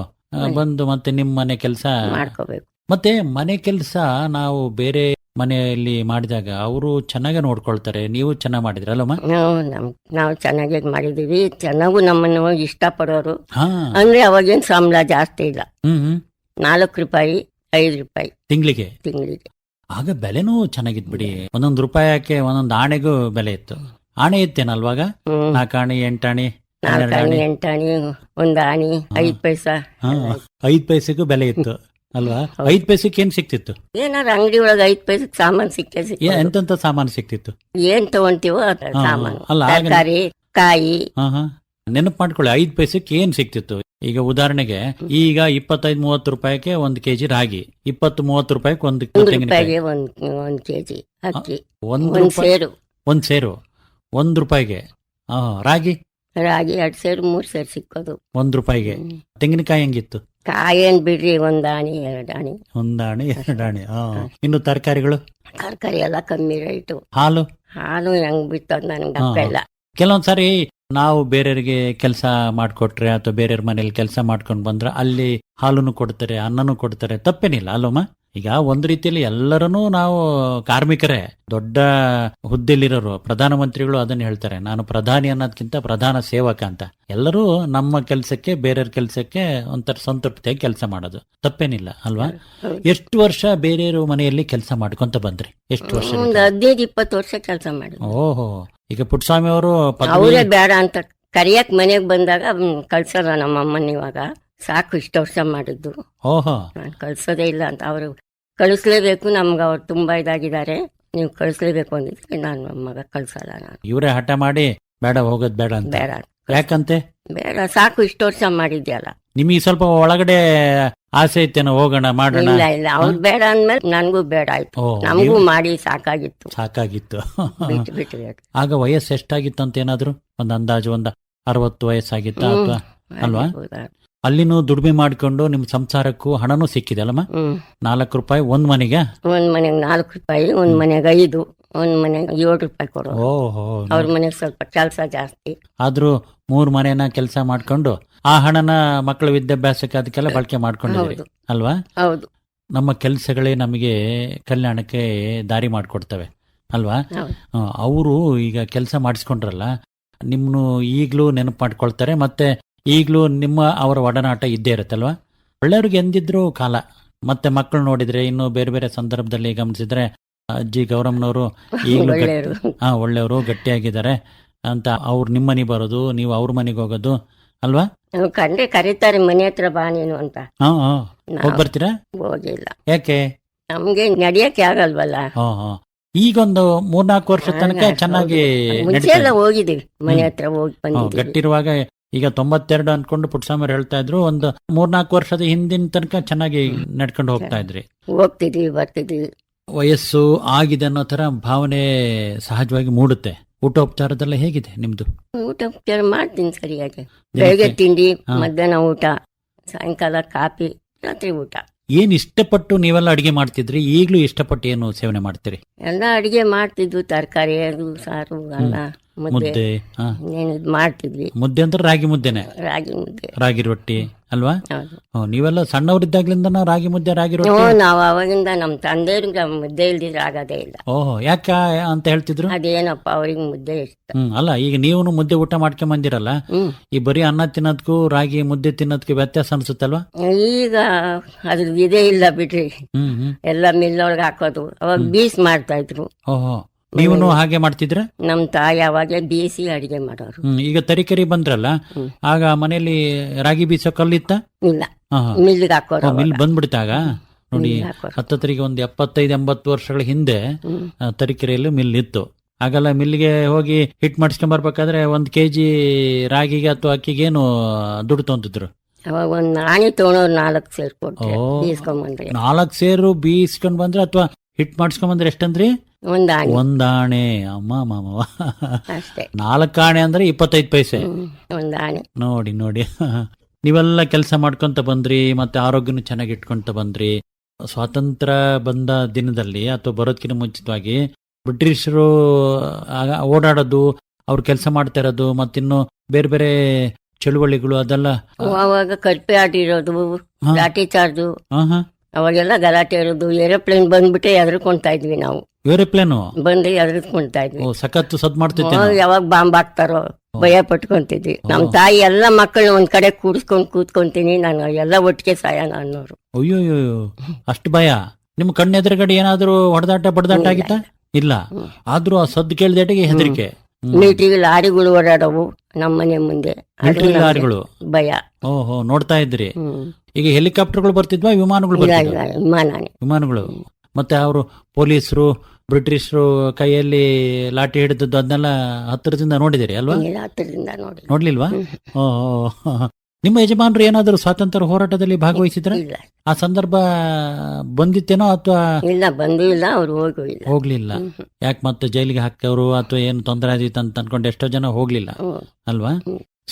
ಬಂದು ಮತ್ತೆ ನಿಮ್ಮ ಮನೆ ಕೆಲಸ ಮಾಡ್ಕೋಬೇಕು. ಮತ್ತೆ ಮನೆ ಕೆಲಸ ನಾವು ಬೇರೆ ಮನೆಯಲ್ಲಿ ಮಾಡಿದಾಗ ಅವರು ಚೆನ್ನಾಗಿ ನೋಡ್ಕೊಳ್ತಾರೆ, ನೀವು ಚೆನ್ನಾಗಿ ಮಾಡಿದ್ರಿ ಅಲ್ಲಮ್ಮ? ನಾವು ಚೆನ್ನಾಗಿ ಮಾಡಿದೀವಿ, ಚೆನ್ನಾಗೂ ನಮ್ಮನ್ನು ಇಷ್ಟಪಡೋರು. ಅಂದ್ರೆ ಅವಾಗೇನ್ ಸಂಬಳ ಜಾಸ್ತಿ ಇಲ್ಲ, 4 ರೂಪಾಯಿ 5 ರೂಪಾಯಿ ತಿಂಗಳಿಗೆ. ಆಗ ಬೆಲೆನೂ ಚೆನ್ನಾಗಿದ್ ಬಿಡಿ. 1 ರೂಪಾಯಕ್ಕೆ 1 ಆಣೆಗೂ ಬೆಲೆ ಇತ್ತು. ಆಣೆ ಇತ್ತೇನಲ್ವಾಗ? 4 ಆಣೆ 8 ಆಣೆ 4 ಆಣೆ 8 ಆಣೆ 1 ಆಣೆ 5 ಪೈಸಾ. 5 ಪೈಸೆಗೂ ಬೆಲೆ ಇತ್ತು ಅಲ್ವಾ? 5 ಪೈಸೆಗೆ ಏನ್ ಸಿಕ್ತಿತ್ತು? ಏನಾರ ಅಂಗಡಿ ಒಳಗೆ 5 ಪೈಸೆಗೆ ಸಾಮಾನು ಸಿಕ್ಕಿತ್ತು. ಎಂತೆಂತ ಸಾಮಾನು ಸಿಕ್ತಿತ್ತು? ಏನ್ ತಗೊಂತೀವೋ ಸಾಮಾನು, ತರಕಾರಿ, ಕಾಯಿ. ನೆನಪು ಮಾಡ್ಕೊಳ್ಳಿ, 5 ಪೈಸೆಗೆ ಏನ್ ಸಿಕ್ತಿತ್ತು. ಈಗ ಉದಾಹರಣೆಗೆ ಈಗ 25-30 ರೂಪಾಯಿಗೆ 1 ಕೆಜಿ ರಾಗಿ, 20-30 ರೂಪಾಯಿಗೆ 1 ರೂಪಾಯಿಗೆ 1 ಕೆಜಿ ಅಕ್ಕಿ, 1 ಸೇರು 1 ರೂಪಾಯಿಗೆ. ರಾಗಿ 2 ಸೇರು 3 ಸೇರು ಸಿಕ್ಕೋದು 1 ರೂಪಾಯಿಗೆ. ತೆಂಗಿನಕಾಯಿ ಹೆಂಗಿತ್ತು? ಕಾಯಿ ಏನ್ ಬಿಡ್ರಿ, 1 ಆಣೆ 2 ಆಣೆ. 1 ಆಣೆ 2 ಆಣೆ. ಇನ್ನು ತರಕಾರಿಗಳು? ತರಕಾರಿ ಎಲ್ಲ ಕಮ್ಮಿ ರೇಟು. ಹಾಲು ಹೆಂಗ್ ಬಿತ್ತದ ನನಗೆ ಅಪ್ಪ ಇಲ್ಲ. ಕೆಲವೊಂದ್ಸರಿ ನಾವು ಬೇರೆಯವ್ರಿಗೆ ಕೆಲಸ ಮಾಡಿಕೊಟ್ರೆ ಅಥವಾ ಬೇರೆಯವ್ರ ಮನೇಲಿ ಕೆಲಸ ಮಾಡ್ಕೊಂಡು ಬಂದ್ರೆ ಅಲ್ಲಿ ಹಾಲನ್ನು ಕೊಡ್ತಾರೆ, ಅನ್ನನೂ ಕೊಡ್ತಾರೆ, ತಪ್ಪೇನಿಲ್ಲ ಅಲ್ಲಮ್ಮ? ಈಗ ಒಂದ್ ರೀತಿಯಲ್ಲಿ ಎಲ್ಲರನ್ನೂ ನಾವು ಕಾರ್ಮಿಕರೇ. ದೊಡ್ಡ ಹುದ್ದೆಲಿರೋರು ಪ್ರಧಾನಮಂತ್ರಿಗಳು ಅದನ್ನ ಹೇಳ್ತಾರೆ, ನಾನು ಪ್ರಧಾನಿ ಅನ್ನೋದಕ್ಕಿಂತ ಪ್ರಧಾನ ಸೇವಕ ಅಂತ. ಎಲ್ಲರೂ ನಮ್ಮ ಕೆಲಸಕ್ಕೆ ಬೇರೆಯವ್ರ ಕೆಲಸಕ್ಕೆ ಒಂಥರ ಸಂತೃಪ್ತಿಯಾಗಿ ಕೆಲಸ ಮಾಡೋದು ತಪ್ಪೇನಿಲ್ಲ ಅಲ್ವಾ? ಎಷ್ಟು ವರ್ಷ ಬೇರೆಯವ್ರ ಮನೆಯಲ್ಲಿ ಕೆಲಸ ಮಾಡ್ಕೊಂತ ಬಂದ್ರಿ? ಎಷ್ಟು ವರ್ಷ? 15-20 ವರ್ಷ ಕೆಲಸ ಮಾಡಿ. ಓಹೋ. ಈಗ ಪುಟ್ಟಸ್ವಾಮಿ ಅವರು ಅವರೇ ಬೇಡ ಅಂತ ಕರಿಯಕ್ ಮನೆಗ್ ಬಂದಾಗ ಕಳ್ಸಲ್ಲ ನಮ್ಮ ಅಮ್ಮನ. ಇವಾಗ ಸಾಕು, ಇಷ್ಟು ವರ್ಷ ಮಾಡಿದ್ದು. ಓಹೋ. ನಾನು ಕಳ್ಸೋದೇ ಇಲ್ಲ ಅಂತ. ಅವರು ಕಳಿಸ್ಲೇಬೇಕು, ನಮ್ಗೆ ಅವ್ರು ತುಂಬಾ ಇದಾಗಿದ್ದಾರೆ, ನೀವು ಕಳಿಸ್ಲೇಬೇಕು ಅಂದಿದ್ರೆ ನಾನು ನಮ್ಮ ಮಗ ಕಳ್ಸಲ್ಲ. ನಾನು ಇವರೇ ಹಠ ಮಾಡಿ ಬೇಡ, ಹೋಗೋದ್ ಬೇಡ ಅಂತ. ಬೇಡ. ಯಾಕಂತೆ? ಬೇಡ, ಸಾಕು, ಇಷ್ಟು ವರ್ಷ ಮಾಡಿದ್ಯಲ್ಲ. ನಿಮಗೆ ಸ್ವಲ್ಪ ಒಳಗಡೆ ಆಸೆ ಐತೇನೋ, ಹೋಗೋಣ ಮಾಡೋಣ? ಇಲ್ಲ ಇಲ್ಲ, ಅವ್ರು ಬೇಡ ಅಂದ್ಮೇಲೆ ನನ್ಗೂ ಬೇಡ ಆಯ್ತು. ನಮಗೂ ಮಾಡಿ ಸಾಕಾಗಿತ್ತು. ಬಿಟ್ಟು ಆಗ ವಯಸ್ಸು ಎಷ್ಟಾಗಿತ್ತು ಅಂತ ಏನಾದ್ರು ಒಂದು ಅಂದಾಜು? 60 ವಯಸ್ಸಾಗಿತ್ತ ಅಥವಾ ಅಲ್ವಾ? ಅಲ್ಲಿನೂ ದುಡಿಮೆ ಮಾಡ್ಕೊಂಡು ನಿಮ್ ಸಂಸಾರಕ್ಕೂ ಹಣನೂ ಸಿಕ್ಕಿದೆ ಅಲ್ಲಮ್ಮ? 4 ರೂಪಾಯಿ 1 ಮನೆಗೆ? 1 ಮನೆಗೆ 4 ರೂಪಾಯಿ, 1 ಮನೆಗೆ 5, 1 ಮನೆಗೆ 7 ರೂಪಾಯಿ ಕೊಡೋ. ಅವ್ರ ಮನೆಗೆ ಸ್ವಲ್ಪ ಕೆಲಸ ಜಾಸ್ತಿ. ಆದ್ರೂ 3 ಮನೆನ ಕೆಲಸ ಮಾಡ್ಕೊಂಡು ಆ ಹಣನ ಮಕ್ಕಳ ವಿದ್ಯಾಭ್ಯಾಸಕ್ಕೆ ಅದಕ್ಕೆಲ್ಲ ಬಳಕೆ ಮಾಡ್ಕೊಂಡಿದ್ರಿ ಅಲ್ವಾ? ಹೌದು. ನಮ್ಮ ಕೆಲಸಗಳೇ ನಮಗೆ ಕಲ್ಯಾಣಕ್ಕೆ ದಾರಿ ಮಾಡ್ಕೊಡ್ತವೆ ಅಲ್ವಾ? ಅವರು ಈಗ ಕೆಲಸ ಮಾಡಿಸ್ಕೊಂಡ್ರಲ್ಲ, ನಿಮ್ಮನ್ನು ಈಗ್ಲೂ ನೆನಪು ಮಾಡ್ಕೊಳ್ತಾರೆ, ಮತ್ತೆ ಈಗ್ಲೂ ನಿಮ್ಮ ಅವರ ಒಡನಾಟ ಇದ್ದೇ ಇರುತ್ತಲ್ವಾ? ಒಳ್ಳೆಯವ್ರಿಗೆ ಎಂದಿದ್ರು ಕಾಲ. ಮತ್ತೆ ಮಕ್ಕಳು ನೋಡಿದ್ರೆ ಇನ್ನು ಬೇರೆ ಬೇರೆ ಸಂದರ್ಭದಲ್ಲಿ ಗಮನಿಸಿದ್ರೆ ಅಜ್ಜಿ ಗೌರಮ್ಮನವರು ಈಗಲೂ ಒಳ್ಳೆಯವರು. ಒಳ್ಳೆಯವರು ಗಟ್ಟಿಯಾಗಿದ್ದಾರೆ ಅಂತ ಅವ್ರು ನಿಮ್ಮ ಮನೆಗೆ ಬರೋದು, ನೀವು ಅವ್ರ ಮನೆಗೆ ಹೋಗೋದು ಅಲ್ವಾ? ನಾವು ಕಂಡ್ರೆ ಕರೀತಾರೆ ಮನೆ ಹತ್ರ ಬಾ ನೀನು ಅಂತ. ಹಾ ನಾವು ಹೋಗಿ ಬರ್ತೀರಾ? ಹೋಗಿಲ್ಲ, ಯಾಕೆ? ನಮ್ಗೆ ನಡಿಯಕ್ಕೆ ಆಗಲ್ವಲ್ಲ. ಈಗೊಂದು 3-4 ವರ್ಷ ತನಕ ಚೆನ್ನಾಗಿ ಮುಂಚೆ ಎಲ್ಲ ಹೋಗಿದ್ದೀವಿ, ಮನೆ ಹತ್ರ ಹೋಗಿ ಬಂದಿದ್ದೀವಿ. ಗಟ್ಟಿರುವಾಗ ಈಗ 92 ಅನ್ಕೊಂಡು ಪುಟ್ಸಾಮರ್ ಹೇಳ್ತಾ ಇದ್ರು, ಒಂದು 3-4 ವರ್ಷದ ಹಿಂದಿನ ತನಕ ಚೆನ್ನಾಗಿ ನಡ್ಕೊಂಡು ಹೋಗ್ತಾ ಇದ್ರಿ. ಹೋಗ್ತಿದ್ವಿ ಬರ್ತಿದ್ವಿ. ವಯಸ್ಸು ಆಗಿದೆ ಅನ್ನೋ ತರ ಭಾವನೆ ಸಹಜವಾಗಿ ಮೂಡುತ್ತೆ. ಊಟೋಪಚಾರದೆಲ್ಲ ಹೇಗಿದೆ ನಿಮ್ದು? ಊಟ ಉಪಚಾರ ಮಾಡ್ತೀನಿ ಸರಿಯಾಗಿ. ಬೆಳಗ್ಗೆ ತಿಂಡಿ, ಮಧ್ಯಾಹ್ನ ಊಟ, ಸಾಯಂಕಾಲ ಕಾಫಿ, ರಾತ್ರಿ ಊಟ. ಏನ್ ಇಷ್ಟಪಟ್ಟು ನೀವೆಲ್ಲ ಅಡಿಗೆ ಮಾಡ್ತಿದ್ರಿ? ಈಗ್ಲೂ ಇಷ್ಟಪಟ್ಟು ಏನು ಸೇವನೆ ಮಾಡ್ತೀರಿ? ಎಲ್ಲ ಅಡಿಗೆ ಮಾಡ್ತಿದ್ವು, ತರಕಾರಿ, ಅದು ಸಾರು, ಅನ್ನ, ಮುದ್ದೆ, ಮುದ್ದೆ. ಇನ್ನೇನು ಇದ್ ಮಾಡ್ತಿದ್ವಿ. ಮುದ್ದೆ ಅಂದ್ರೆ ರಾಗಿ ಮುದ್ದೆನೆ? ರಾಗಿ ಮುದ್ದೆ, ರಾಗಿ ರೊಟ್ಟಿ ಅಲ್ವಾ? ಹೌದು. ನೀವೆಲ್ಲ ಸಣ್ಣವರಿದ್ದಾಗ್ಲಿಂದ ರಾಗಿ ಮುದ್ದೆ ರಾಗಿ ರೊಟ್ಟಿ? ನಾವು ಅವಾಗಿಂದ ನಮ್ ತಂದೆಯವ್ರಿಗೆ ಮುದ್ದೆ ಇಲ್ದಿದ್ರೆ ಆಗೋದೇ ಇಲ್ಲ. ಓಹೋ, ಯಾಕ ಅಂತ ಹೇಳ್ತಿದ್ರು? ಅದೇನಪ್ಪ ಅವ್ರಿಗೆ ಮುದ್ದೆ ಇಷ್ಟ. ಅಲ್ಲ, ಈಗ ನೀವು ಮುದ್ದೆ ಊಟ ಮಾಡ್ಕೊಂಡ್ ಬಂದಿರಲ್ಲ, ಈ ಬರೀ ಅನ್ನ ತಿನ್ನೋದಕ್ಕೂ ರಾಗಿ ಮುದ್ದೆ ತಿನ್ನೋದಕ್ಕೆ ವ್ಯತ್ಯಾಸ ಅನ್ಸುತ್ತಲ್ವಾ? ಈಗ ಅದ್ರದ್ದು ಇದೇ ಇಲ್ಲ ಬಿಡ್ರಿ. ಎಲ್ಲ ಮಿಲ್ಲೊಳಗೆ ಹಾಕೋದು. ಅವಾಗ ಬೀಸ್ ಮಾಡ್ತಾ ಇದ್ರು. ಓಹೋ, ನೀವು ಹಾಗೆ ಮಾಡ್ತಿದ್ರ? ನಮ್ ತಾಯಿ ಅವಾಗೆ ಬೀಸಿ ಅಡಿಗೆ ಮಾಡೋರು. ಈಗ ತರೀಕೆರೆ ಬಂದ್ರಲ್ಲ, ಆಗ ಮನೆಯಲ್ಲಿ ರಾಗಿ ಬೀಸೋ ಕಲ್ಲಿತ್ತ? ಇಲ್ಲ, ಮಿಲ್ಗೆ ಹಾಕೋರು. ಮಿಲ್ ಬಂದ್ಬಿಡ್ತಾಗ ನೋಡಿ. ಹತ್ತತ್ತರಿಗೆ ಒಂದು 75-80 ವರ್ಷಗಳ ಹಿಂದೆ ತರೀಕೆರೆಯಲ್ಲಿ ಮಿಲ್ ಇತ್ತು. ಆಗಲ್ಲ, ಮಿಲ್ಗೆ ಹೋಗಿ ಹಿಟ್ ಮಾಡಿಸ್ಕೊಂಡ್ ಬರ್ಬೇಕಾದ್ರೆ 1 kg ರಾಗಿಗೆ ಅಥವಾ ಅಕ್ಕಿಗೆ ಏನು ದುಡ್ಡು ತೊಂತಿದ್ರು? ಅವಾಗ ಒಂದ್ ಆಣಿ ತಗೊಂಡವ್ರು 4 ಸೇರ್ ಕೊಟ್ಟು ಬೀಸ್ಕೊಂಡ್ಬಂದ್ರೆ. 4 ಸೇರು ಬೀಸ್ಕೊಂಡ್ ಬಂದ್ರೆ ಅಥವಾ ಹಿಟ್ ಮಾಡಿಸ್ಕೊಂಡ್ ಬಂದ್ರೆ ಎಷ್ಟಂದ್ರಿ? ಒಂದಾಣೆ. ಅಮ್ಮ ಮಾಮವ, ಅಷ್ಟೇ. 4 ಆಣೆ ಅಂದ್ರೆ 25 ಪೈಸೆ. ಒಂದಾಣೆ. ನೋಡಿ ನೋಡಿ. ನೀವೆಲ್ಲ ಕೆಲಸ ಮಾಡ್ಕೊಂತ ಬಂದ್ರಿ, ಮತ್ತೆ ಆರೋಗ್ಯನೂ ಚೆನ್ನಾಗಿ ಇಟ್ಕೊಂತ ಬಂದ್ರಿ. ಸ್ವಾತಂತ್ರ್ಯ ಬಂದ ದಿನದಲ್ಲಿ ಅಥವಾ ಬರೋದಕ್ಕಿಂತ ಮುಂಚಿತವಾಗಿ ಬ್ರಿಟಿಷರು ಓಡಾಡೋದು, ಅವ್ರು ಕೆಲಸ ಮಾಡ್ತಾ ಇರೋದು, ಮತ್ತಿನ್ನು ಬೇರೆ ಬೇರೆ ಚಳುವಳಿಗಳು ಅದೆಲ್ಲ ಅವಾಗ ಕಲ್ಪೆ ಆಡಿರೋದು, ಲಾಠಿ ಚಾರ್ಜು, ಅವಾಗೆಲ್ಲ ಗಲಾಟೆ ಇರೋದು. ಏರೋಪ್ಲೇನ್ ಬಂದ್ಬಿಟ್ಟೆ ಎದ್ರಕೊಂತಾ ಇದ್ವಿ ನಾವು. ಏರೋಪ್ಲೇನು ಬಂದು ಎದ್ರಕೊಂತಾ ಇದ್ವಿ. ಸಖತ್ತು ಸದ್ ಮಾಡ್ತಿದ್ದೆ. ಯಾವಾಗ ಬಾಂಬ್ ಹಾಕ್ತಾರೋ ಭಯ ಪಟ್ಕೊಂತಿದ್ವಿ. ನಮ್ ತಾಯಿ ಎಲ್ಲ ಮಕ್ಕಳನ್ನ ಒಂದ್ ಕಡೆ ಕೂತ್ಕೊಂತೀನಿ, ನಾನು ಎಲ್ಲ ಒಟ್ಟಿಗೆ ಸಾಯಣ ಅನ್ನೋರು. ಅಯ್ಯೋ, ಅಷ್ಟು ಭಯ? ನಿಮ್ ಕಣ್ಣೆದುರುಗಡೆ ಏನಾದ್ರು ಹೊಡೆದಾಟ ಬಡದಾಟ ಆಗಿತ್ತ? ಇಲ್ಲ, ಆದ್ರೂ ಆ ಸದ್ದು ಕೇಳಿದಾಟಿಗೆ ಹೆದರಿಕೆ. ಮಿಲಿಟರಿ ಲಾರಿಗಳು ಓಡಾಡವು ನಮ್ಮನೆ ಮುಂದೆ, ಲಾರಿಗಳು ಭಯ. ಓಹೋ, ನೋಡ್ತಾ ಇದ್ರಿ. ಈಗ ಹೆಲಿಕಾಪ್ಟರ್ಗಳು ಬರ್ತಿದ್ವಾ, ವಿಮಾನಗಳು ಬರ್ತಿದ್ವಾ? ವಿಮಾನಗಳು. ಮತ್ತೆ ಅವರು ಪೊಲೀಸರು ಬ್ರಿಟಿಷರು ಕೈಯಲ್ಲಿ ಲಾಠಿ ಹಿಡಿದದ್ದು ಅದನ್ನೆಲ್ಲ ಹತ್ತಿರದಿಂದ ನೋಡಿದಿರಿ ಅಲ್ವಾ? ಹತ್ತಿರದಿಂದ ನೋಡ್ಲಿಲ್ವಾ? ಓಹೋ, ನಿಮ್ಮ ಯಜಮಾನರು ಏನಾದ್ರು ಸ್ವಾತಂತ್ರ್ಯ ಹೋರಾಟದಲ್ಲಿ ಭಾಗವಹಿಸಿದ್ರ? ಆ ಸಂದರ್ಭ ಬಂದಿತ್ತೇನೋ ಅಥವಾ? ಇಲ್ಲ, ಬಂದೂ ಇಲ್ಲ, ಅವ್ರು ಹೋಗ್ಲಿಲ್ಲ. ಯಾಕೆ ಮತ್ತೆ ಜೈಲಿಗೆ ಹಾಕ್ತವ್ರು ಅಥವಾ ಏನು ತೊಂದರೆ ಆದಿತ್ತು ಅಂತ ಅನ್ಕೊಂಡು ಎಷ್ಟೋ ಜನ ಹೋಗ್ಲಿಲ್ಲ ಅಲ್ವಾ?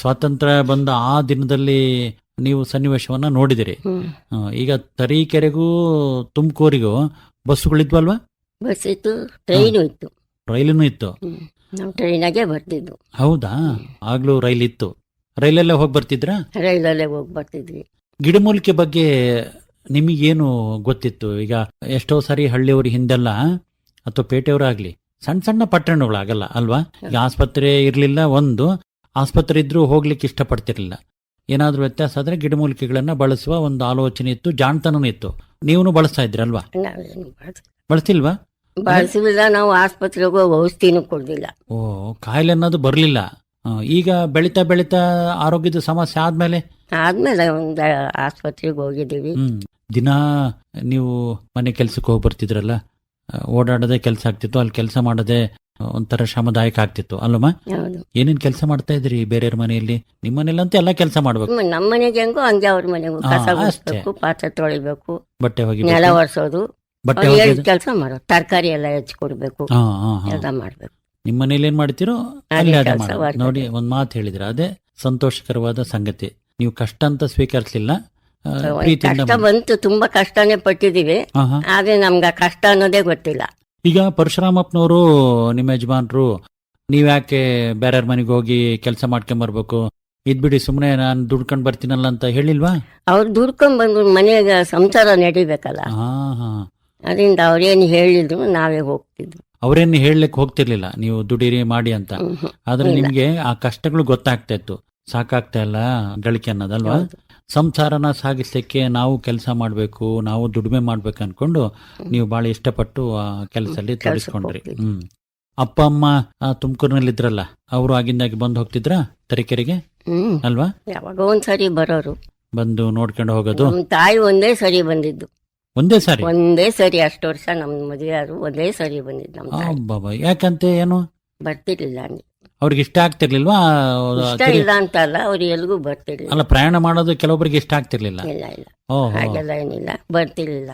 ಸ್ವಾತಂತ್ರ್ಯ ಬಂದ ಆ ದಿನದಲ್ಲಿ ನೀವು ಸನ್ನಿವೇಶವನ್ನ ನೋಡಿದಿರಿ. ಈಗ ತರೀಕೆರೆಗೂ ತುಮಕೂರಿಗೂ ಬಸ್ಸುಗಳಿದ್ವಲ್ವಾ? ಬಸ್ ಇತ್ತು, ಟ್ರೈನು ಇತ್ತು. ರೈಲೂ ಇತ್ತು. ನಾವು ಟ್ರೈನಾಗೆ ಬರ್ತಿದ್ವು. ಹೌದಾ? ಆಗ್ಲೂ ರೈಲ್ ಇತ್ತು. ರೈಲಲ್ಲೇ ಹೋಗಿ ಬರ್ತಿದ್ರ? ರೈಲಲ್ಲೇ ಹೋಗಿ ಬರ್ತಿದ್ವಿ. ಗಿಡಮೂಲಿಕೆ ಬಗ್ಗೆ ನಿಮಗೇನು ಗೊತ್ತಿತ್ತು? ಈಗ ಎಷ್ಟೋ ಸಾರಿ ಹಳ್ಳಿಯವ್ರ ಹಿಂದೆಲ್ಲ ಅಥವಾ ಪೇಟೆಯವರಾಗ್ಲಿ ಸಣ್ಣ ಸಣ್ಣ ಪಟ್ಟಣಗಳಾಗಲ್ಲ ಅಲ್ವಾ? ಈಗ ಆಸ್ಪತ್ರೆ ಇರ್ಲಿಲ್ಲ, ಒಂದು ಆಸ್ಪತ್ರೆ ಇದ್ರೂ ಹೋಗ್ಲಿಕ್ಕೆ ಇಷ್ಟಪಡ್ತಿರ್ಲಿಲ್ಲ. ಏನಾದ್ರೂ ವ್ಯತ್ಯಾಸ ಆದ್ರೆ ಗಿಡಮೂಲಿಕೆಗಳನ್ನ ಬಳಸುವ ಒಂದು ಆಲೋಚನೆ ಇತ್ತು, ಜಾಣತನೂ ಇತ್ತು. ನೀವು ಬಳಸ್ತಾ ಇದ್ರಲ್ವಾ? ಬಳಸ್ತಿಲ್ವಾ? ಬಳಸಿಲ್ಲ. ನಾವು ಆಸ್ಪತ್ರೆಗೆ ಔಷಧಿನೂ ಕೊಡ್ಲಿಲ್ಲ. ಓ, ಕಾಯಿಲೆ ಅನ್ನೋದು ಬರ್ಲಿಲ್ಲ. ಈಗ ಬೆಳಿತಾ ಬೆಳಿತಾ ಆರೋಗ್ಯದ ಸಮಸ್ಯೆ ಆದ್ಮೇಲೆ ಒಂದು ಆಸ್ಪತ್ರೆಗೆ ಹೋಗಿದ್ದೀವಿ. ದಿನ ನೀವು ಮನೆ ಕೆಲ್ಸಕ್ಕೆ ಹೋಗಿ ಬರ್ತಿದ್ರಲ್ಲ, ಓಡಾಡೋದೇ ಕೆಲಸ ಆಗ್ತಿತ್ತು, ಅಲ್ಲಿ ಕೆಲಸ ಮಾಡೋದೇ ಒಂಥರ ಶ್ರಮದಾಯಕ ಆಗ್ತಿತ್ತು ಅಲ್ಲಮ್ಮ? ಏನೇನ್ ಕೆಲಸ ಮಾಡ್ತಾ ಇದ್ರಿ ಬೇರೆಯವ್ರ ಮನೆಯಲ್ಲಿ? ನಿಮ್ಮ ಮನೇಲಂತೂ ಎಲ್ಲಾ ಕೆಲಸ ಮಾಡ್ಬೇಕು. ನಮ್ಮ ಮನೆಗೆ ಹೆಂಗೋ ಹಂಗೆ ಅವ್ರ ಮನೆಗೂ ಕಸ ಗುಡಿಸ್ಬೇಕು, ಪಾತ್ರೆ ತೊಳಿಬೇಕು, ಬಟ್ಟೆ ಹೋಗಿ ನೆಲ ಒರೆಸೋದು, ಕೆಲಸ ಮಾಡೋದು, ತರಕಾರಿ ಎಲ್ಲ ಹೆಚ್ಚಿಕೊಡ್ಬೇಕು, ಎಲ್ಲ ಮಾಡ್ಬೇಕು. ನಿಮ್ಮ ಮನೇಲಿ ಏನ್ ಮಾಡ್ತಿರೋ ಅಲ್ಲಿ ಅದೇ ಮಾಡೋದು. ನೋಡಿ, ಒಂದ್ ಮಾತು ಹೇಳಿದ್ರ, ಅದೇ ಸಂತೋಷಕರವಾದ ಸಂಗತಿ. ನೀವು ಕಷ್ಟ ಅಂತ ಸ್ವೀಕರಿಸಲಿಲ್ಲ, ಕಷ್ಟ ಬಂತು, ತುಂಬಾ ಕಷ್ಟನೇ ಪಟ್ಟಿದೀವಿ. ಆದ್ರೆ ನಮ್ಗ ಕಷ್ಟ ಅನ್ನೋದೇ ಗೊತ್ತಿಲ್ಲ. ಈಗ ಪರಶುರಾಮಪ್ಪನವರು ನಿಮ್ಮ ಯಜಮಾನ್ರು, ನೀವ್ಯಾಕೆ ಬೇರೆಯವ್ರ ಮನೆಗೆ ಹೋಗಿ ಕೆಲಸ ಮಾಡ್ಕೊಂಡ್ ಬರ್ಬೇಕು, ಇದ್ಬಿಡಿ ಸುಮ್ನೆ ನಾನು ದುಡ್ಕೊಂಡ್ ಬರ್ತೀನಲ್ಲ ಅಂತ ಹೇಳಿಲ್ವಾ? ಅವ್ರು ದುಡ್ಕೊಂಡ್ ಬಂದ್ರು, ಮನೆಯಾಗ ಸಂಸಾರ ನಡಿಬೇಕಲ್ಲ, ಅದರಿಂದ ಅವ್ರೇನು ಹೇಳಿದ್ರು ನಾವೇ ಹೋಗ್ತಿದ್ವಿ. ಅವ್ರೇನು ಹೇಳಲಿಕ್ಕೆ ಹೋಗ್ತಿರ್ಲಿಲ್ಲ ನೀವು ದುಡೀರಿ ಮಾಡಿ ಅಂತ. ಆದ್ರೆ ನಿಮ್ಗೆ ಆ ಕಷ್ಟಗಳು ಗೊತ್ತಾಗ್ತಾ ಇತ್ತು, ಸಾಕಾಗ್ತಾ ಇಲ್ಲ ಗಳಿಕೆ ಅನ್ನೋದಲ್ವಾ? ಸಂಸಾರನ ಸಾಗಿಸ್ಲಿಕ್ಕೆ ನಾವು ಕೆಲಸ ಮಾಡಬೇಕು, ನಾವು ದುಡಿಮೆ ಮಾಡ್ಬೇಕು ಅನ್ಕೊಂಡು ನೀವು ಬಹಳ ಇಷ್ಟಪಟ್ಟು ಆ ಕೆಲಸದಲ್ಲಿ ತೊಡಗಿಸ್ಕೊಂಡ್ರಿ. ಅಪ್ಪ ಅಮ್ಮ ತುಮಕೂರಿನಲ್ಲಿ ಇದ್ರಲ್ಲ, ಅವರು ಆಗಿಂದಾಗಿ ಬಂದು ಹೋಗ್ತಿದ್ರ ತರೀಕೆರೆಗೆ ಅಲ್ವಾ? ಯಾವಾಗ ಒಂದ್ಸರಿ ಬರೋರು, ಬಂದು ನೋಡ್ಕೊಂಡು ಹೋಗೋದು. ನಮ್ ತಾಯಿ ಒಂದೇ ಸರಿ ಬಂದಿದ್ದು, ಒಂದೇ ಸಾರಿ? ಒಂದೇ ಸರಿ. ಅಷ್ಟು ವರ್ಷ ನಮ್ ಮದುವೆ ಆದ್ರು ಒಂದೇ ಸರಿ ಬಂದಿದ್ದು ನಮ್ ತಾಯಿ. ಬಾಬಾ, ಯಾಕಂತೆ ಏನು ಬರ್ತಿರ್ಲಿಲ್ಲ ಹಂಗೆ. ಅವ್ರಿಗೆ ಇಷ್ಟ ಆಗ್ತಿರ್ಲಿಲ್ವಾ? ಇಷ್ಟ ಇಲ್ಲ ಅಂತಲ್ಲ, ಅವ್ರು ಎಲ್ಗೂ ಬರ್ತಿರ್ಲಿಲ್ಲ. ಅಲ್ಲ, ಪ್ರಯಾಣ ಮಾಡೋದು ಕೆಲವೊಬ್ಬರಿಗೆ ಇಷ್ಟ ಆಗ್ತಿರ್ಲಿಲ್ಲ. ಇಲ್ಲ ಇಲ್ಲ, ಓಹೋ, ಹಾಗೆಲ್ಲ ಏನಿಲ್ಲ, ಬರ್ತಿರ್ಲಿಲ್ಲ.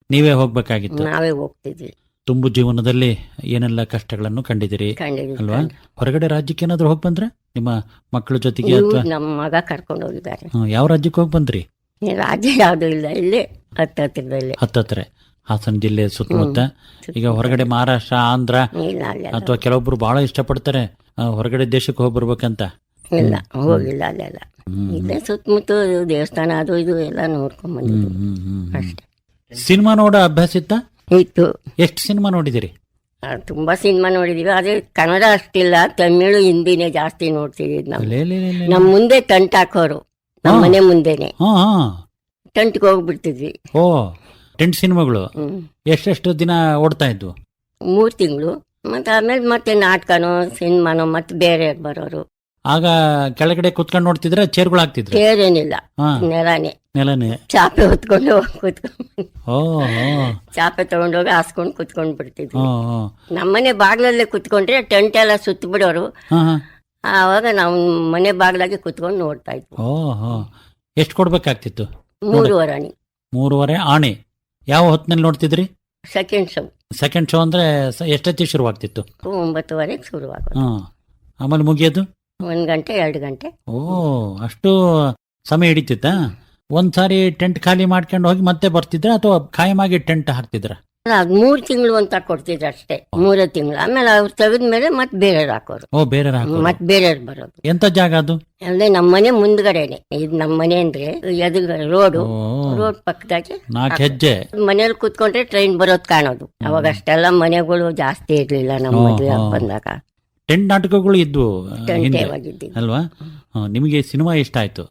ನೀವೇ ಹೋಗ್ಬೇಕಾಗಿತ್ತು. ನಾವೇ ಹೋಗ್ತಿದ್ವಿ. ತುಂಬು ಜೀವನದಲ್ಲಿ ಏನೆಲ್ಲ ಕಷ್ಟಗಳನ್ನು ಕಂಡಿದ್ದೀರಿ ಅಲ್ವಾ? ಹೊರಗಡೆ ರಾಜ್ಯಕ್ಕೆ ಏನಾದ್ರು ಹೋಗಿ ಬಂದ್ರೆ ನಿಮ್ಮ ಮಕ್ಕಳ ಜೊತೆಗೆ ಅಥವಾ ನಮ್ಮ ಮಗ ಕರ್ಕೊಂಡು ಹೋಗಿದ್ದಾರೆ. ಯಾವ ರಾಜ್ಯಕ್ಕೆ ಹೋಗಿ ಬಂದ್ರಿ? ರಾಜ್ಯ ಯಾವ್ದು ಇಲ್ಲ, ಇಲ್ಲೇ ಹತ್ತಿರದಲ್ಲಿ. ಹತ್ತತ್ರ ಹಾಸನ ಜಿಲ್ಲೆ ಸುತ್ತಮುತ್ತ. ಈಗ ಹೊರಗಡೆ ಮಹಾರಾಷ್ಟ್ರ, ಆಂಧ್ರ ಇಲ್ಲ ಅಲ್ಲ, ಅಥವಾ ಕೆಲವೊಬ್ರು ಬಹಳ ಇಷ್ಟಪಡ್ತಾರೆ ಹೊರಗಡೆ ದೇಶಕ್ಕೆ ಹೋಗಿ ಬರ್ಬೇಕಂತ. ಇಲ್ಲ ಹೋಗಿಲ್ಲ ಅಲ್ಲೆಲ್ಲ. ಇಲ್ಲೇ ಸುತ್ತಮುತ್ತ ದೇವಸ್ಥಾನ ಅದು ಇದು ಎಲ್ಲ ನೋಡ್ಕೊಂಡ್ ಬಂದಿದ್ದು ಅಷ್ಟೇ. ಸಿನಿಮಾ ನೋಡೋ ಅಭ್ಯಾಸ ಇತ್ತ? ಇತ್ತು. ಎಷ್ಟು ಸಿನಿಮಾ ನೋಡಿದಿರಿ? ತುಂಬಾ ಸಿನಿಮಾ ನೋಡಿದೀವಿ, ಆದ್ರೆ ಕನ್ನಡ ಅಷ್ಟಿಲ್ಲ, ತಮಿಳು ಹಿಂದಿನೇ ಜಾಸ್ತಿ ನೋಡ್ತಿದ್ವಿ ನಾವು. ನಮ್ ಮುಂದೆ ಟಂಟ್ ಹಾಕೋರು, ನಮ್ಮ ಮನೆ ಮುಂದೆನೆ ಟಂಟ್ಗೆ ಹೋಗ್ಬಿಡ್ತಿದ್ವಿ. ಓ, ಟೆಂಟ್ ಸಿನಿಮಾಗಳು ಎಷ್ಟೆಷ್ಟು ದಿನ ಓಡ್ತಾ ಇದ್ವು? 3 ತಿಂಗಳು. ಮತ್ತೆ ಆಮೇಲೆ ಮತ್ತೆ ನಾಟಕನೋ ಸಿನಿಮಾನೋ ಮತ್ತೆ ಬೇರೆ ಬರೋರು. ಆಗ ಕೆಳಗಡೆ ಕುತ್ಕೊಂಡು ನೋಡ್ತಿದ್ರೆ ಚೇರ್ಗಳು ಹಾಕ್ತಿದ್ರು? ಚೇರೇನಿಲ್ಲ, ನೆಲನೇ. ನೆಲನೇ. ಚಾಪೆ ಹೊತ್ಕೊಂಡು ಕುತ್ಕೊಂಡು, ಓ, ಚಾಪೆ ತಗೊಂಡೋಗಿ ಹಾಸ್ಕೊಂಡು ಕುತ್ಕೊಂಡ್ ಬಿಡ್ತಿದ್ವಿ. ನಮ್ಮನೆ ಬಾಗ್ಲಲ್ಲೇ ಕುತ್ಕೊಂಡ್ರೆ ಟೆಂಟ್ ಎಲ್ಲ ಸುತ್ತ ಬಿಡೋರು. ಆವಾಗ ನಾವು ಮನೆ ಬಾಗ್ಲಾಗೆ ಕುತ್ಕೊಂಡು ನೋಡ್ತಾ ಇದ್ವಿ. ಓಹೋ, ಎಷ್ಟು ಕೊಡ್ಬೇಕಾಗ್ತಿತ್ತು? 3.5 ಆಣೆ. 3.5 ಆಣೆ. ಯಾವ ಹೊತ್ತಿನಲ್ಲಿ ನೋಡ್ತಿದ್ರಿ? Second show. ಸೆಕೆಂಡ್ ಶೋ ಅಂದ್ರೆ ಎಷ್ಟೊತ್ತಿಗೆ ಶುರುವಾಗ್ತಿತ್ತು? 9:30 ಶುರುವಾಗೋದು. ಆಮೇಲೆ ಮುಗಿಯೋದು 1 ಗಂಟೆ 2 ಗಂಟೆ. ಓ, ಅಷ್ಟು ಸಮಯ ಹಿಡಿತಿತ್ತ? ಒಂದ್ಸಾರಿ ಟೆಂಟ್ ಖಾಲಿ ಮಾಡ್ಕೊಂಡು ಹೋಗಿ ಮತ್ತೆ ಬರ್ತಿದ್ರ ಅಥವಾ ಖಾಯಮಾಗಿ ಟೆಂಟ್ ಹಾಕ್ತಿದ್ರ? ಅದ್ 3 ತಿಂಗಳು ಅಂತ ಕೊಡ್ತಿದ್ರು ಅಷ್ಟೇ, 3 ತಿಂಗಳು. ಆಮೇಲೆ ಅವ್ರು ತೆಗೆದ್ಮೇಲೆ ಮತ್ತೆ ಬೇರೆ ಹಾಕೋರು. ಓ, ಬೇರೆ ಮತ್ತೆ ಬೇರೆ ಬರೋದು. ಎಂತ ಜಾಗ ಅದು? ಅಲ್ಲೇ ನಮ್ಮ ಮನೆ ಮುಂದ್ಗಡೆನೆ. ಇದು ನಮ್ಮ ಮನೆ ಅಂದ್ರೆ ಎದುರುಗಡೆ ರೋಡ್ ಪಕ್ಕದಾಗೆ 4 ಹೆಜ್ಜೆ. ಮನೇಲಿ ಕುತ್ಕೊಂಡ್ರೆ ಟ್ರೈನ್ ಬರೋದ್ ಕಾಣೋದು. ಅವಾಗ ಅಷ್ಟೆಲ್ಲ ಮನೆಗಳು ಜಾಸ್ತಿ ಇರ್ಲಿಲ್ಲ ನಮ್ಮ ಮದುವೆ ಬಂದಾಗ. ಟೆಂಟ್ ನಾಟಕಗಳು ಇದ್ವು ಟೆಂಟೇವಾಗಿದ್ದು ಅಲ್ವಾ? ನಿಮಗೆ ಸಿನಿಮಾ ಇಷ್ಟ ಆಯ್ತು?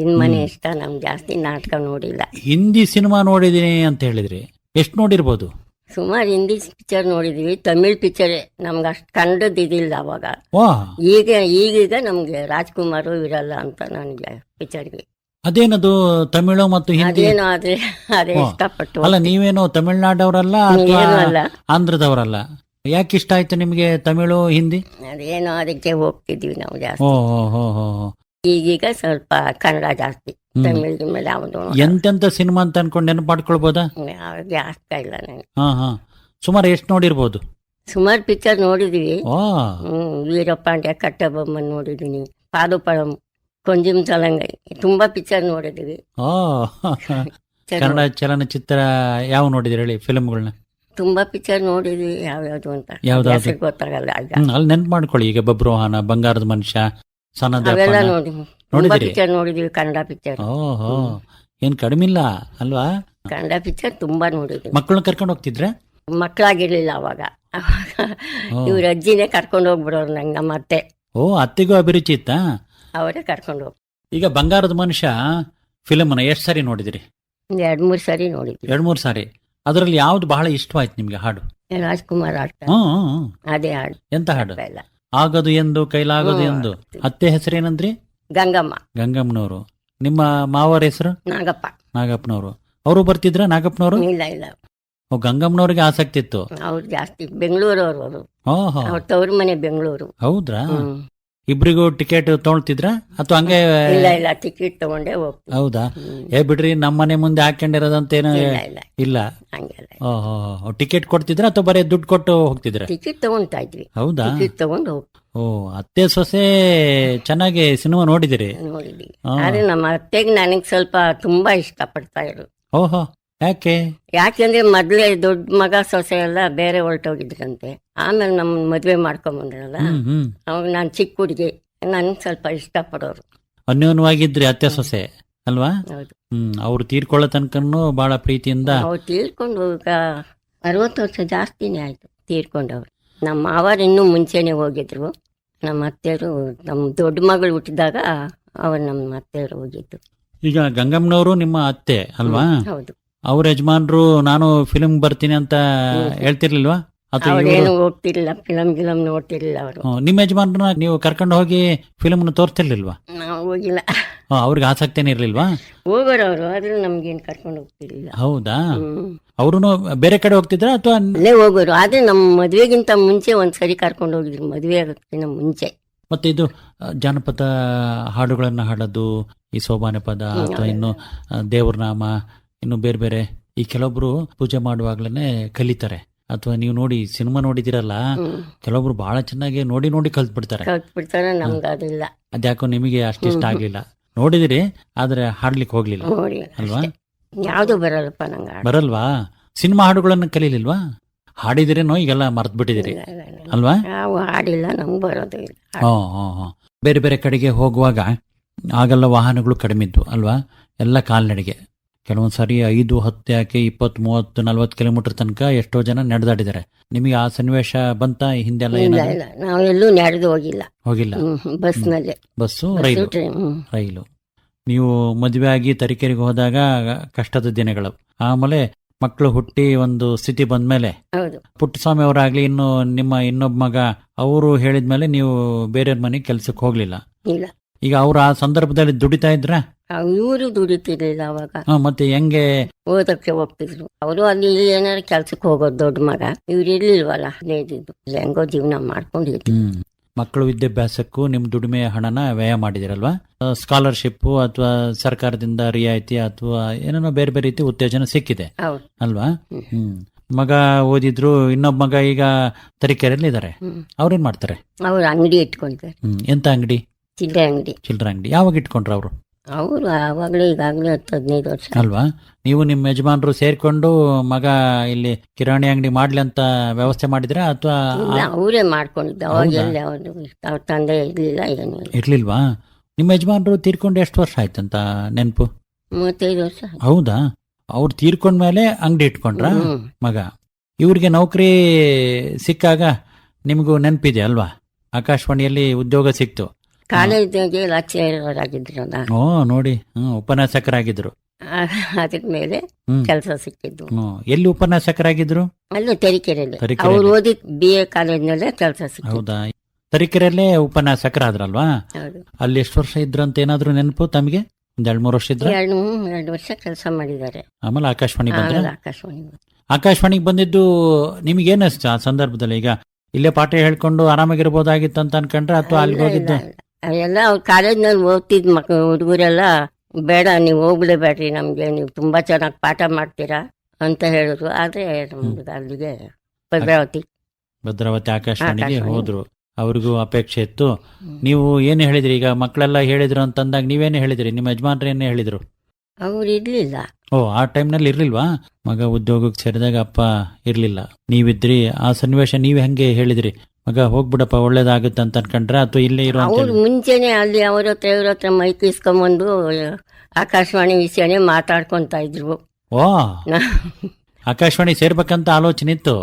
ಇನ್ ಮನೆ ಇಷ್ಟ. ನಮ್ ಜಾಸ್ತಿ ನಾಟಕ ನೋಡಿಲ್ಲ. ಹಿಂದಿ ಸಿನಿಮಾ ನೋಡಿದೀನಿ ಅಂತ ಹೇಳಿದ್ರಿ, ಎಷ್ಟು ನೋಡಿರ್ಬೋದು? ಸುಮಾರು ಹಿಂದಿ ಪಿಕ್ಚರ್ ನೋಡಿದೀವಿ, ತಮಿಳ್ ಪಿಕ್ಚರ್. ನಮ್ಗೆ ಅಷ್ಟು ಕನ್ನಡದ ಇದಿಲ್ಲ ಅವಾಗ. ಈಗೀಗ ನಮ್ಗೆ ರಾಜ್ಕುಮಾರ್ ಇರಲ್ಲ ಅಂತ ನನಗೆ ಪಿಕ್ಚರ್ಗೆ. ಅದೇನದು ತಮಿಳು ಮತ್ತು ಹಿಂದಿ? ಅದೇನೋ ಅದೇ ಇಷ್ಟಪಟ್ಟು. ಅಲ್ಲ, ನೀವೇನು ತಮಿಳ್ನಾಡವರಲ್ಲ ಅಲ್ಲ, ಆಂಧ್ರದವರಲ್ಲ? ಯಾಕೆ ಇಷ್ಟ ಆಯ್ತು ನಿಮ್ಗೆ ತಮಿಳು ಹಿಂದಿ? ಅದೇನೋ ಅದಕ್ಕೆ ಹೋಗ್ತಿದ್ವಿ ನಾವು ಜಾಸ್ತಿ. ಈಗೀಗ ಸ್ವಲ್ಪ ಕನ್ನಡ ಜಾಸ್ತಿ, ತಮಿಳ್ ಮೇಲೆ ಯಾವುದು. ಎಂತೆಂತ ಸಿನಿಮಾ ಅಂತ ಅನ್ಕೊಂಡು ನೆನಪು ಮಾಡ್ಕೊಳ್ಬೋದಾ? ಆಗ್ತಾ ಇಲ್ಲ ನನಗೆ. ಸುಮಾರು ಎಷ್ಟು ನೋಡಿರ್ಬೋದು? ಸುಮಾರು ಪಿಕ್ಚರ್ ನೋಡಿದೀವಿ. ವೀರಪಾಂಡ್ಯ, ಕಟ್ಟಬೊಮ್ಮನ್ ನೋಡಿದೀನಿ, ಪಾದುಪಳಂ, ಕೊಂಜಿಂ ತಲಂಗೈ, ತುಂಬಾ ಪಿಕ್ಚರ್ ನೋಡಿದೀವಿ. ಕನ್ನಡ ಚಲನಚಿತ್ರ ಯಾವ ನೋಡಿದ್ರಿ ಹೇಳಿ? ಫಿಲ್ಮ್ಗಳನ್ನ ತುಂಬಾ ಪಿಕ್ಚರ್ ನೋಡಿದ್ವಿ. ಯಾವ್ಯಾವ್ದು ಅಂತ ಗೊತ್ತಾಗಲ್ಲ. ಅಲ್ಲಿ ನೆನ್ಪು ಮಾಡ್ಕೊಳ್ಳಿ. ಈಗ ಬಬ್ರುವಾಹನ, ಬಂಗಾರದ ಮನುಷ್ಯ, ಅವೆಲ್ಲ ನೋಡಿದ್ವಿ. ಪಿಕ್ಚರ್ ನೋಡಿದೀವಿ, ಕನ್ನಡ ಪಿಕ್ಚರ್. ಓಹೋ, ಏನ್ ಕಡಿಮಿಲ್ಲ ಅಲ್ವಾ? ಕನ್ನಡ ಪಿಕ್ಚರ್ ತುಂಬಾ ನೋಡಿದ್ವಿ. ಮಕ್ಕಳನ್ನ ಕರ್ಕೊಂಡು ಹೋಗ್ತಿದ್ರೆ? ಮಕ್ಕಳಾಗಿರ್ಲಿಲ್ಲ ಅವಾಗ. ಇವ್ರ ಅಜ್ಜಿನೇ ಕರ್ಕೊಂಡು ಹೋಗ್ಬಿಡೋರು ನಂಗ ಮತ್ತೆ. ಓ, ಅತ್ತೆಗೂ ಅಭಿರುಚಿ ಇತ್ತ? ಅವರೇ ಕರ್ಕೊಂಡು ಹೋಗ್. ಈಗ ಬಂಗಾರದ ಮನುಷ್ಯ ಫಿಲಮ್ನ ಎಷ್ಟು ಸಾರಿ ನೋಡಿದಿರಿ? 2-3 ಸಾರಿ ನೋಡಿದ್ವಿ. 2-3 ಸಾರಿ. ಅದರಲ್ಲಿ ಯಾವ್ದು ಬಹಳ ಇಷ್ಟವಾಯ್ತು ನಿಮ್ಗೆ ಹಾಡು? ರಾಜ್ಕುಮಾರ್ ಆಡ್ತಾ ಅದೇ ಹಾಡು. ಎಂತ ಹಾಡು? ಆಗದು ಎಂದು ಕೈಲಾಗದು ಎಂದು. ಅತ್ತೆ ಹೆಸರೇನಂದ್ರಿ? ಗಂಗಮ್ಮ. ಗಂಗಮ್ಮನವರು. ನಿಮ್ಮ ಮಾವರ ಹೆಸರು? ನಾಗಪ್ಪ. ನಾಗಪ್ಪನವರು. ಅವರು ಬರ್ತಿದ್ರ? ನಾಗಪ್ಪನವರು? ಇಲ್ಲ ಇಲ್ಲ, ಗಂಗಮ್ಮನವ್ರಿಗೆ ಆಸಕ್ತಿ ಇತ್ತು. ಅವ್ರು ಜಾಸ್ತಿ ಬೆಂಗಳೂರವ್ರು. ಅವರು ಅವ್ರ ತವ್ರ ಮನೆ ಬೆಂಗಳೂರು. ಹೌದ್ರಾ? ಇಬ್ರಿಗೂ ಟಿಕೆಟ್ ತಗೊಳ್ತಿದ್ರ ಅಥವಾ ಹಂಗೆ? ಇಲ್ಲ ಇಲ್ಲ, ಟಿಕೆಟ್ ತಗೊಂಡೇ ಹೋಗ್ತೀವಿ. ಹೌದಾ? ಬಿಡ್ರಿ, ನಮ್ಮನೆ ಮುಂದೆ ಹಾಕೊಂಡಿರೋದಂತೇನು ಇಲ್ಲ? ಓಹೋ, ಟಿಕೆಟ್ ಕೊಡ್ತಿದ್ರ ಅಥವಾ ಬರೀ ದುಡ್ಡು ಕೊಟ್ಟು ಹೋಗ್ತಿದ್ರ? ಟಿಕೆಟ್ ತಗೊಂತಾ ಇದ್ವಿ. ಹೌದಾ? ಟಿಕೆಟ್ ತಗೊಂಡು ಹೋಗ್. ಓ, ಅತ್ತೆ ಸೊಸೆ ಚೆನ್ನಾಗಿ ಸಿನಿಮಾ ನೋಡಿದಿರಿ? ನೋಡಿದ್ವಿ. ಆದ್ರೆ ನಮ್ಮ ಅತ್ತೆಗೆ ನನಗ್ ಸ್ವಲ್ಪ ತುಂಬಾ ಇಷ್ಟ ಪಡ್ತಾ ಇರು. ಓಹೋ, ಯಾಕೆಂದ್ರೆ ಮೊದ್ಲೇ ದೊಡ್ಡ ಮಗ ಸೊಸೆ ಎಲ್ಲ ಬೇರೆ ಹೊರಟೋಗಿದ್ರಂತೆ. ಆಮೇಲೆ ನಮ್ ಮದ್ವೆ ಮಾಡ್ಕೊಂಬಂದ್ರಲ್ಲ, ಅವಾಗ ನಾನ್ ಚಿಕ್ಕ ಹುಡುಗಿ, ನನ್ ಸ್ವಲ್ಪ ಇಷ್ಟ ಪಡೋರು. ಅನ್ಯೋನ್ಯವಾಗಿದ್ರಿ ಅತ್ತೆ ಸೊಸೆ ಅಲ್ವಾ? ಹೌದು. ಅವ್ರು ತೀರ್ಕೊಳ್ಳೋ ತನಕನು ಬಹಳ ಪ್ರೀತಿಯಿಂದ. ಅವ್ರು ತೀರ್ಕೊಂಡು ಈಗ 60 ವರ್ಷ ಜಾಸ್ತಿನೇ ಆಯ್ತು ತೀರ್ಕೊಂಡವ್ರು. ನಮ್ಮ ಮಾವರು ಇನ್ನೂ ಮುಂಚೆನೆ ಹೋಗಿದ್ರು. ನಮ್ಮ ಅತ್ತೆಯರು ನಮ್ಮ ದೊಡ್ಡ ಮಗಳು ಹುಟ್ಟಿದಾಗ ಅವ್ರು ನಮ್ಮ ಅತ್ತೆಯವರು ಹೋಗಿದ್ದು. ಈಗ ಗಂಗಮ್ಮನವರು ನಿಮ್ಮ ಅತ್ತೆ ಅಲ್ವಾ? ಹೌದು. ಅವ್ರ ಯಜಮಾನ್ರು ನಾನು ಫಿಲ್ಮ್ ಬರ್ತೀನಿ ಅಂತ ಹೇಳ್ತಿರ್ಲಿಲ್ವಾ? ಅಥವಾ ಅವ್ರೇನು ಹೋಗ್ತಿರ್ಲಿಲ್ಲ, ಫಿಲಮ್ ನೋಡ್ತಿರ್ಲಿಲ್ಲ ಅವರು. ನಿಮ್ಮ ಯಜಮಾನ್ರನ್ನ ನೀವು ಕರ್ಕೊಂಡು ಹೋಗಿ ಫಿಲ್ಮ್ ತೋರ್ತಿರ್ಲಿಲ್ವಾ? ನಾವು ಹೋಗಿಲ್ಲ. ಅವ್ರಿಗೆ ಆಸಕ್ತಿನೇ ಇರ್ಲಿಲ್ವಾ? ಹೋಗೋರು ಅವರು, ಆದ್ರೆ ನಮ್ಗೇನ್ ಕರ್ಕೊಂಡು ಹೋಗ್ತಿರ್ಲಿಲ್ಲ. ಹೌದಾ? ಅವ್ರು ಬೇರೆ ಕಡೆ ಹೋಗ್ತಿದ್ರ ಅಥವಾ ಅಲ್ಲೇ ಹೋಗೋರು, ಆದ್ರೆ ನಮ್ ಮದ್ವೆಗಿಂತ ಮುಂಚೆ ಒಂದ್ಸರಿ ಕರ್ಕೊಂಡು ಹೋಗಿದ್ರು, ಮದ್ವೆ ಆಗೋದಕ್ಕಿಂತ ಮುಂಚೆ. ಮತ್ತೆ ಇದು ಜಾನಪದ ಹಾಡುಗಳನ್ನ ಹಾಡೋದು, ಈ ಸೋಬಾನೆ ಪದ ಅಥವಾ ಇನ್ನು ದೇವ್ರ ನಾಮ, ಇನ್ನು ಬೇರೆ ಬೇರೆ ಈ ಕೆಲವೊಬ್ರು ಪೂಜೆ ಮಾಡುವಾಗ್ಲೇನೆ ಕಲಿತಾರೆ. ಅಥವಾ ನೀವು ನೋಡಿ ಸಿನಿಮಾ ನೋಡಿದಿರಲ್ಲ, ಕೆಲವೊಬ್ರು ಬಹಳ ಚೆನ್ನಾಗಿ ನೋಡಿ ನೋಡಿ ಕಲ್ತ್ಬಿಡ್ತಾರೆ. ನಮ್ಗೆ ಅದಿಲ್ಲ. ಅದ್ಯಾಕೋ ನಿಮಗೆ ಅಷ್ಟಿಷ್ಟ ಆಗ್ಲಿಲ್ಲ. ನೋಡಿದಿರಿ ಆದ್ರೆ ಹಾಡ್ಲಿಕ್ಕೆ ಹೋಗ್ಲಿಲ್ಲ ಅಲ್ವಾ? ಯಾವ್ದು ಬರಲ್ಲಪ್ಪ ನಂಗೆ. ಬರಲ್ವಾ? ಸಿನಿಮಾ ಹಾಡುಗಳನ್ನ ಕಲೀಲಿಲ್ವಾ? ಹಾಡಿದಿರೇನೋ ಈಗೆಲ್ಲ ಮರ್ತ್ ಬಿಟ್ಟಿದಿರಿ ಅಲ್ವಾ? ನಾವು ಹಾಡಿಲ್ಲ, ನಮ್ಗೆ ಬರೋದು ಇಲ್ಲ. ಬೇರೆ ಬೇರೆ ಕಡೆಗೆ ಹೋಗುವಾಗ ಆಗೆಲ್ಲ ವಾಹನಗಳು ಕಡಿಮೆ ಇದ್ವು ಅಲ್ವಾ? ಎಲ್ಲ ಕಾಲ್ನಡಿಗೆ. ಕೆಲವೊಂದ್ಸಾರಿ 5, 10 ಯಾಕೆ 20, 30, 40 ಕಿಲೋಮೀಟರ್ ತನಕ ಎಷ್ಟೋ ಜನ ನಡೆದಾಡಿದ್ದಾರೆ. ನಿಮಗೆ ಆ ಸನ್ನಿವೇಶ ಬಂತ ಹಿಂದೆಲ್ಲ? ಇಲ್ಲ, ನಾವೆಲ್ಲೂ ನಡೆದು ಹೋಗಿಲ್ಲ. ಬಸ್ನಲ್ಲೇ. ಬಸ್ಸು, ರೈಲು. ನೀವು ಮದುವೆ ಆಗಿ ತರೀಕೆರೆಗೆ ಹೋದಾಗ ಕಷ್ಟದ ದಿನಗಳು. ಆಮೇಲೆ ಮಕ್ಕಳು ಹುಟ್ಟಿ ಒಂದು ಸ್ಥಿತಿ ಬಂದ್ಮೇಲೆ ಪುಟ್ಟಸ್ವಾಮಿ ಅವರಾಗ್ಲಿ, ಇನ್ನು ನಿಮ್ಮ ಇನ್ನೊಬ್ಬ ಮಗ ಅವರು ಹೇಳಿದ್ಮೇಲೆ ನೀವು ಬೇರೆಯವ್ರ ಮನೆಗೆ ಕೆಲ್ಸಕ್ಕೆ ಹೋಗ್ಲಿಲ್ಲ. ಈಗ ಅವ್ರು ಆ ಸಂದರ್ಭದಲ್ಲಿ ದುಡಿತಾ ಇದ್ರ? ಇವರು ದುಡಿತಿರ್ಲಿಲ್ಲ ಅವಾಗ. ಮತ್ತೆ ಹೆಂಗೆ? ಓದಕ್ಕೆ ಹೋಗ್ತಿದ್ರು ಅವರು. ಅಲ್ಲಿ ಏನಾರು ಕೆಲ್ಸಕ್ಕೆ ಹೋಗೋದು ದೊಡ್ಡ ಮಗ, ಇವ್ರು ಇರ್ಲಿಲ್ವಲ್ಲ, ಹೆಂಗೋ ಜೀವನ ಮಾಡ್ಕೊಂಡಿದ್ರು. ಮಕ್ಕಳು ವಿದ್ಯಾಭ್ಯಾಸಕ್ಕೂ ನಿಮ್ ದುಡಿಮೆ ಹಣನ ವ್ಯಯ ಮಾಡಿದಿರಲ್ವಾ? ಸ್ಕಾಲರ್ಶಿಪ್ ಅಥವಾ ಸರ್ಕಾರದಿಂದ ರಿಯಾಯಿತಿ ಅಥವಾ ಏನೇನೋ ಬೇರೆ ಬೇರೆ ರೀತಿ ಉತ್ತೇಜನ ಸಿಕ್ಕಿದೆ ಅಲ್ವಾ? ಮಗ ಓದಿದ್ರು. ಇನ್ನೊಬ್ಬ ಮಗ ಈಗ ತರೀಕೆರೆಯಲ್ಲಿ ಇದಾರೆ. ಅವ್ರೇನ್ ಮಾಡ್ತಾರೆ? ಅವ್ರು ಅಂಗಡಿ ಇಟ್ಕೊಂತಾರೆ. ಎಂತ ಅಂಗಡಿ? ಚಿಲ್ಲರೆ ಅಂಗಡಿ. ಯಾವಾಗ ಇಟ್ಕೊಂಡ್ರ ಅವರು? ಅವರು ಆವಾಗಲೇ ಈಗಾಗಲೇ 10-15 ವರ್ಷ ಅಲ್ವಾ? ನೀವು ನಿಮ್ಮ ಯಜಮಾನ್ರು ಸೇರ್ಕೊಂಡು ಮಗ ಇಲ್ಲಿ ಕಿರಾಣಿ ಅಂಗಡಿ ಮಾಡ್ಲಿ ಅಂತ ವ್ಯವಸ್ಥೆ ಮಾಡಿದ್ರ ಅಥವಾ ಅವರೇ ಮಾಡ್ಕೊಂಡಿದ್ದ? ಅವಾಗ ಅವ್ರ ತಂದೆ ಇರ್ಲಿಲ್ಲ, ಏನು ಇರ್ಲಿಲ್ವಾ? ನಿಮ್ಮ ಯಜಮಾನ್ರು ತೀರ್ಕೊಂಡು ಎಷ್ಟು ವರ್ಷ ಆಯ್ತಂತ ನೆನಪು? 35 ವರ್ಷ. ಹೌದಾ? ಅವ್ರು ತೀರ್ಕೊಂಡ್ಮೇಲೆ ಅಂಗಡಿ ಇಟ್ಕೊಂಡ್ರ ಮಗ? ಇವ್ರಿಗೆ ನೌಕರಿ ಸಿಕ್ಕಾಗ ನಿಮಗೂ ನೆನಪಿದೆ ಅಲ್ವಾ? ಆಕಾಶವಾಣಿಯಲ್ಲಿ ಉದ್ಯೋಗ ಸಿಕ್ತು. ಕಾಲೇಜಿಗೆ ಲೆಕ್ಚರರ್ ಆಗಿದ್ರಲ್ಲ. ನೋಡಿ, ಉಪನ್ಯಾಸಕರಾಗಿದ್ರು. ಅದ್ರ ಮೇಲೆ ಕೆಲಸ ಸಿಕ್ಕಿದ್ದು. ಎಲ್ಲಿ ಉಪನ್ಯಾಸಕರಾಗಿದ್ರು? ಅಲ್ಲೂ ತರೀಕೆರೆಯಲ್ಲಿ. ಅವ್ರು ಓದಿದ್ BA ಕಾಲೇಜ್ನಲ್ಲೇ ಕೆಲಸ ಸಿಕ್ಕಿದ್ದು. ಹೌದಾ? ತರೀಕೆರೆಯಲ್ಲೇ ಉಪನ್ಯಾಸಕರಾದ್ರಲ್ವಾ? ಅಲ್ಲಿ ಎಷ್ಟು ವರ್ಷ ಇದ್ರಂತ ಏನಾದ್ರು ನೆನಪು ತಮಗೆ? 2-3 ವರ್ಷ ಇದ್ರ? 2 ವರ್ಷ ಕೆಲಸ ಮಾಡಿದ್ದಾರೆ. ಆಮೇಲೆ ಆಕಾಶವಾಣಿ ಬಂದ್ರೆ? ಆಕಾಶವಾಣಿಗೆ ಬಂದಿದ್ದು ನಿಮಗೇನ್ ಅನಿಸ್ತು ಆ ಸಂದರ್ಭದಲ್ಲಿ? ಈಗ ಇಲ್ಲೇ ಪಾಠ ಹೇಳ್ಕೊಂಡು ಆರಾಮಾಗಿರ್ಬೋದಾಗಿತ್ತು ಅಂತ ಅನ್ಕೊಂಡ್ರೆ ಅಥವಾ ಅಲ್ಲಿ ಹೋಗಿದ್ದು? ಎಲ್ಲ ಅವ್ರ ಕಾಲೇಜ್ನಲ್ಲಿ ಓದ್ತಿದ್ ಹುಡುಗರೆಲ್ಲ, ಬೇಡ ನೀವು ಹೋಗ್ಲೇಬೇಡ್ರಿ, ನಮ್ಗೆ ನೀವು ತುಂಬಾ ಚೆನ್ನಾಗಿ ಪಾಠ ಮಾಡ್ತೀರಾ ಅಂತ ಹೇಳಿದ್ರು. ಆದ್ರೆ ನಮ್ಗೆ ಅಲ್ಲಿಗೆ ಭದ್ರಾವತಿ ಆಕಾಶವಾಣಿಗೆ ಹೋದ್ರು. ಅವ್ರಿಗೂ ಅಪೇಕ್ಷೆ ಇತ್ತು. ನೀವು ಏನು ಹೇಳಿದ್ರಿ? ಈಗ ಮಕ್ಕಳೆಲ್ಲ ಹೇಳಿದ್ರು ಅಂತಂದಾಗ ನೀವೇನು ಹೇಳಿದ್ರಿ? ನಿಮ್ಮ ಯಜಮಾನ್ರು ಏನೇ ಹೇಳಿದ್ರು? ಅವ್ರು ಇರ್ಲಿಲ್ಲ. ಆ ಟೈಮ್ನಲ್ಲಿ ಇರ್ಲಿಲ್ವಾ? ಮಗ ಉದ್ಯೋಗಕ್ಕೆ ಸೇರಿದಾಗ ಅಪ್ಪ ಇರ್ಲಿಲ್ಲ, ನೀವಿದ್ರಿ. ಆ ಸನ್ನಿವೇಶ ನೀವ್ ಹೆಂಗೆ ಹೇಳಿದ್ರಿ? ಮಗ ಹೋಗ್ಬಿಡಪ್ಪ ಒಳ್ಳೇದಾಗುತ್ತೆ ಅಂತ ಅನ್ಕೊಂಡ್ರ ಅಥವಾ ಇಲ್ಲೇ ಇರೋ? ಅವ್ರು ಮುಂಚೆನೆ ಅಲ್ಲಿ ಅವ್ರ ಹತ್ರ ಮೈಕ್ ಇಸ್ಕೊಂಬಂದು ಆಕಾಶವಾಣಿ ವಿಷಯನೇ ಮಾತಾಡ್ಕೊಂತ ಇದ್ರು. ಆಕಾಶವಾಣಿ ಸೇರ್ಬೇಕಂತ ಆಲೋಚನೆ ಇತ್ತು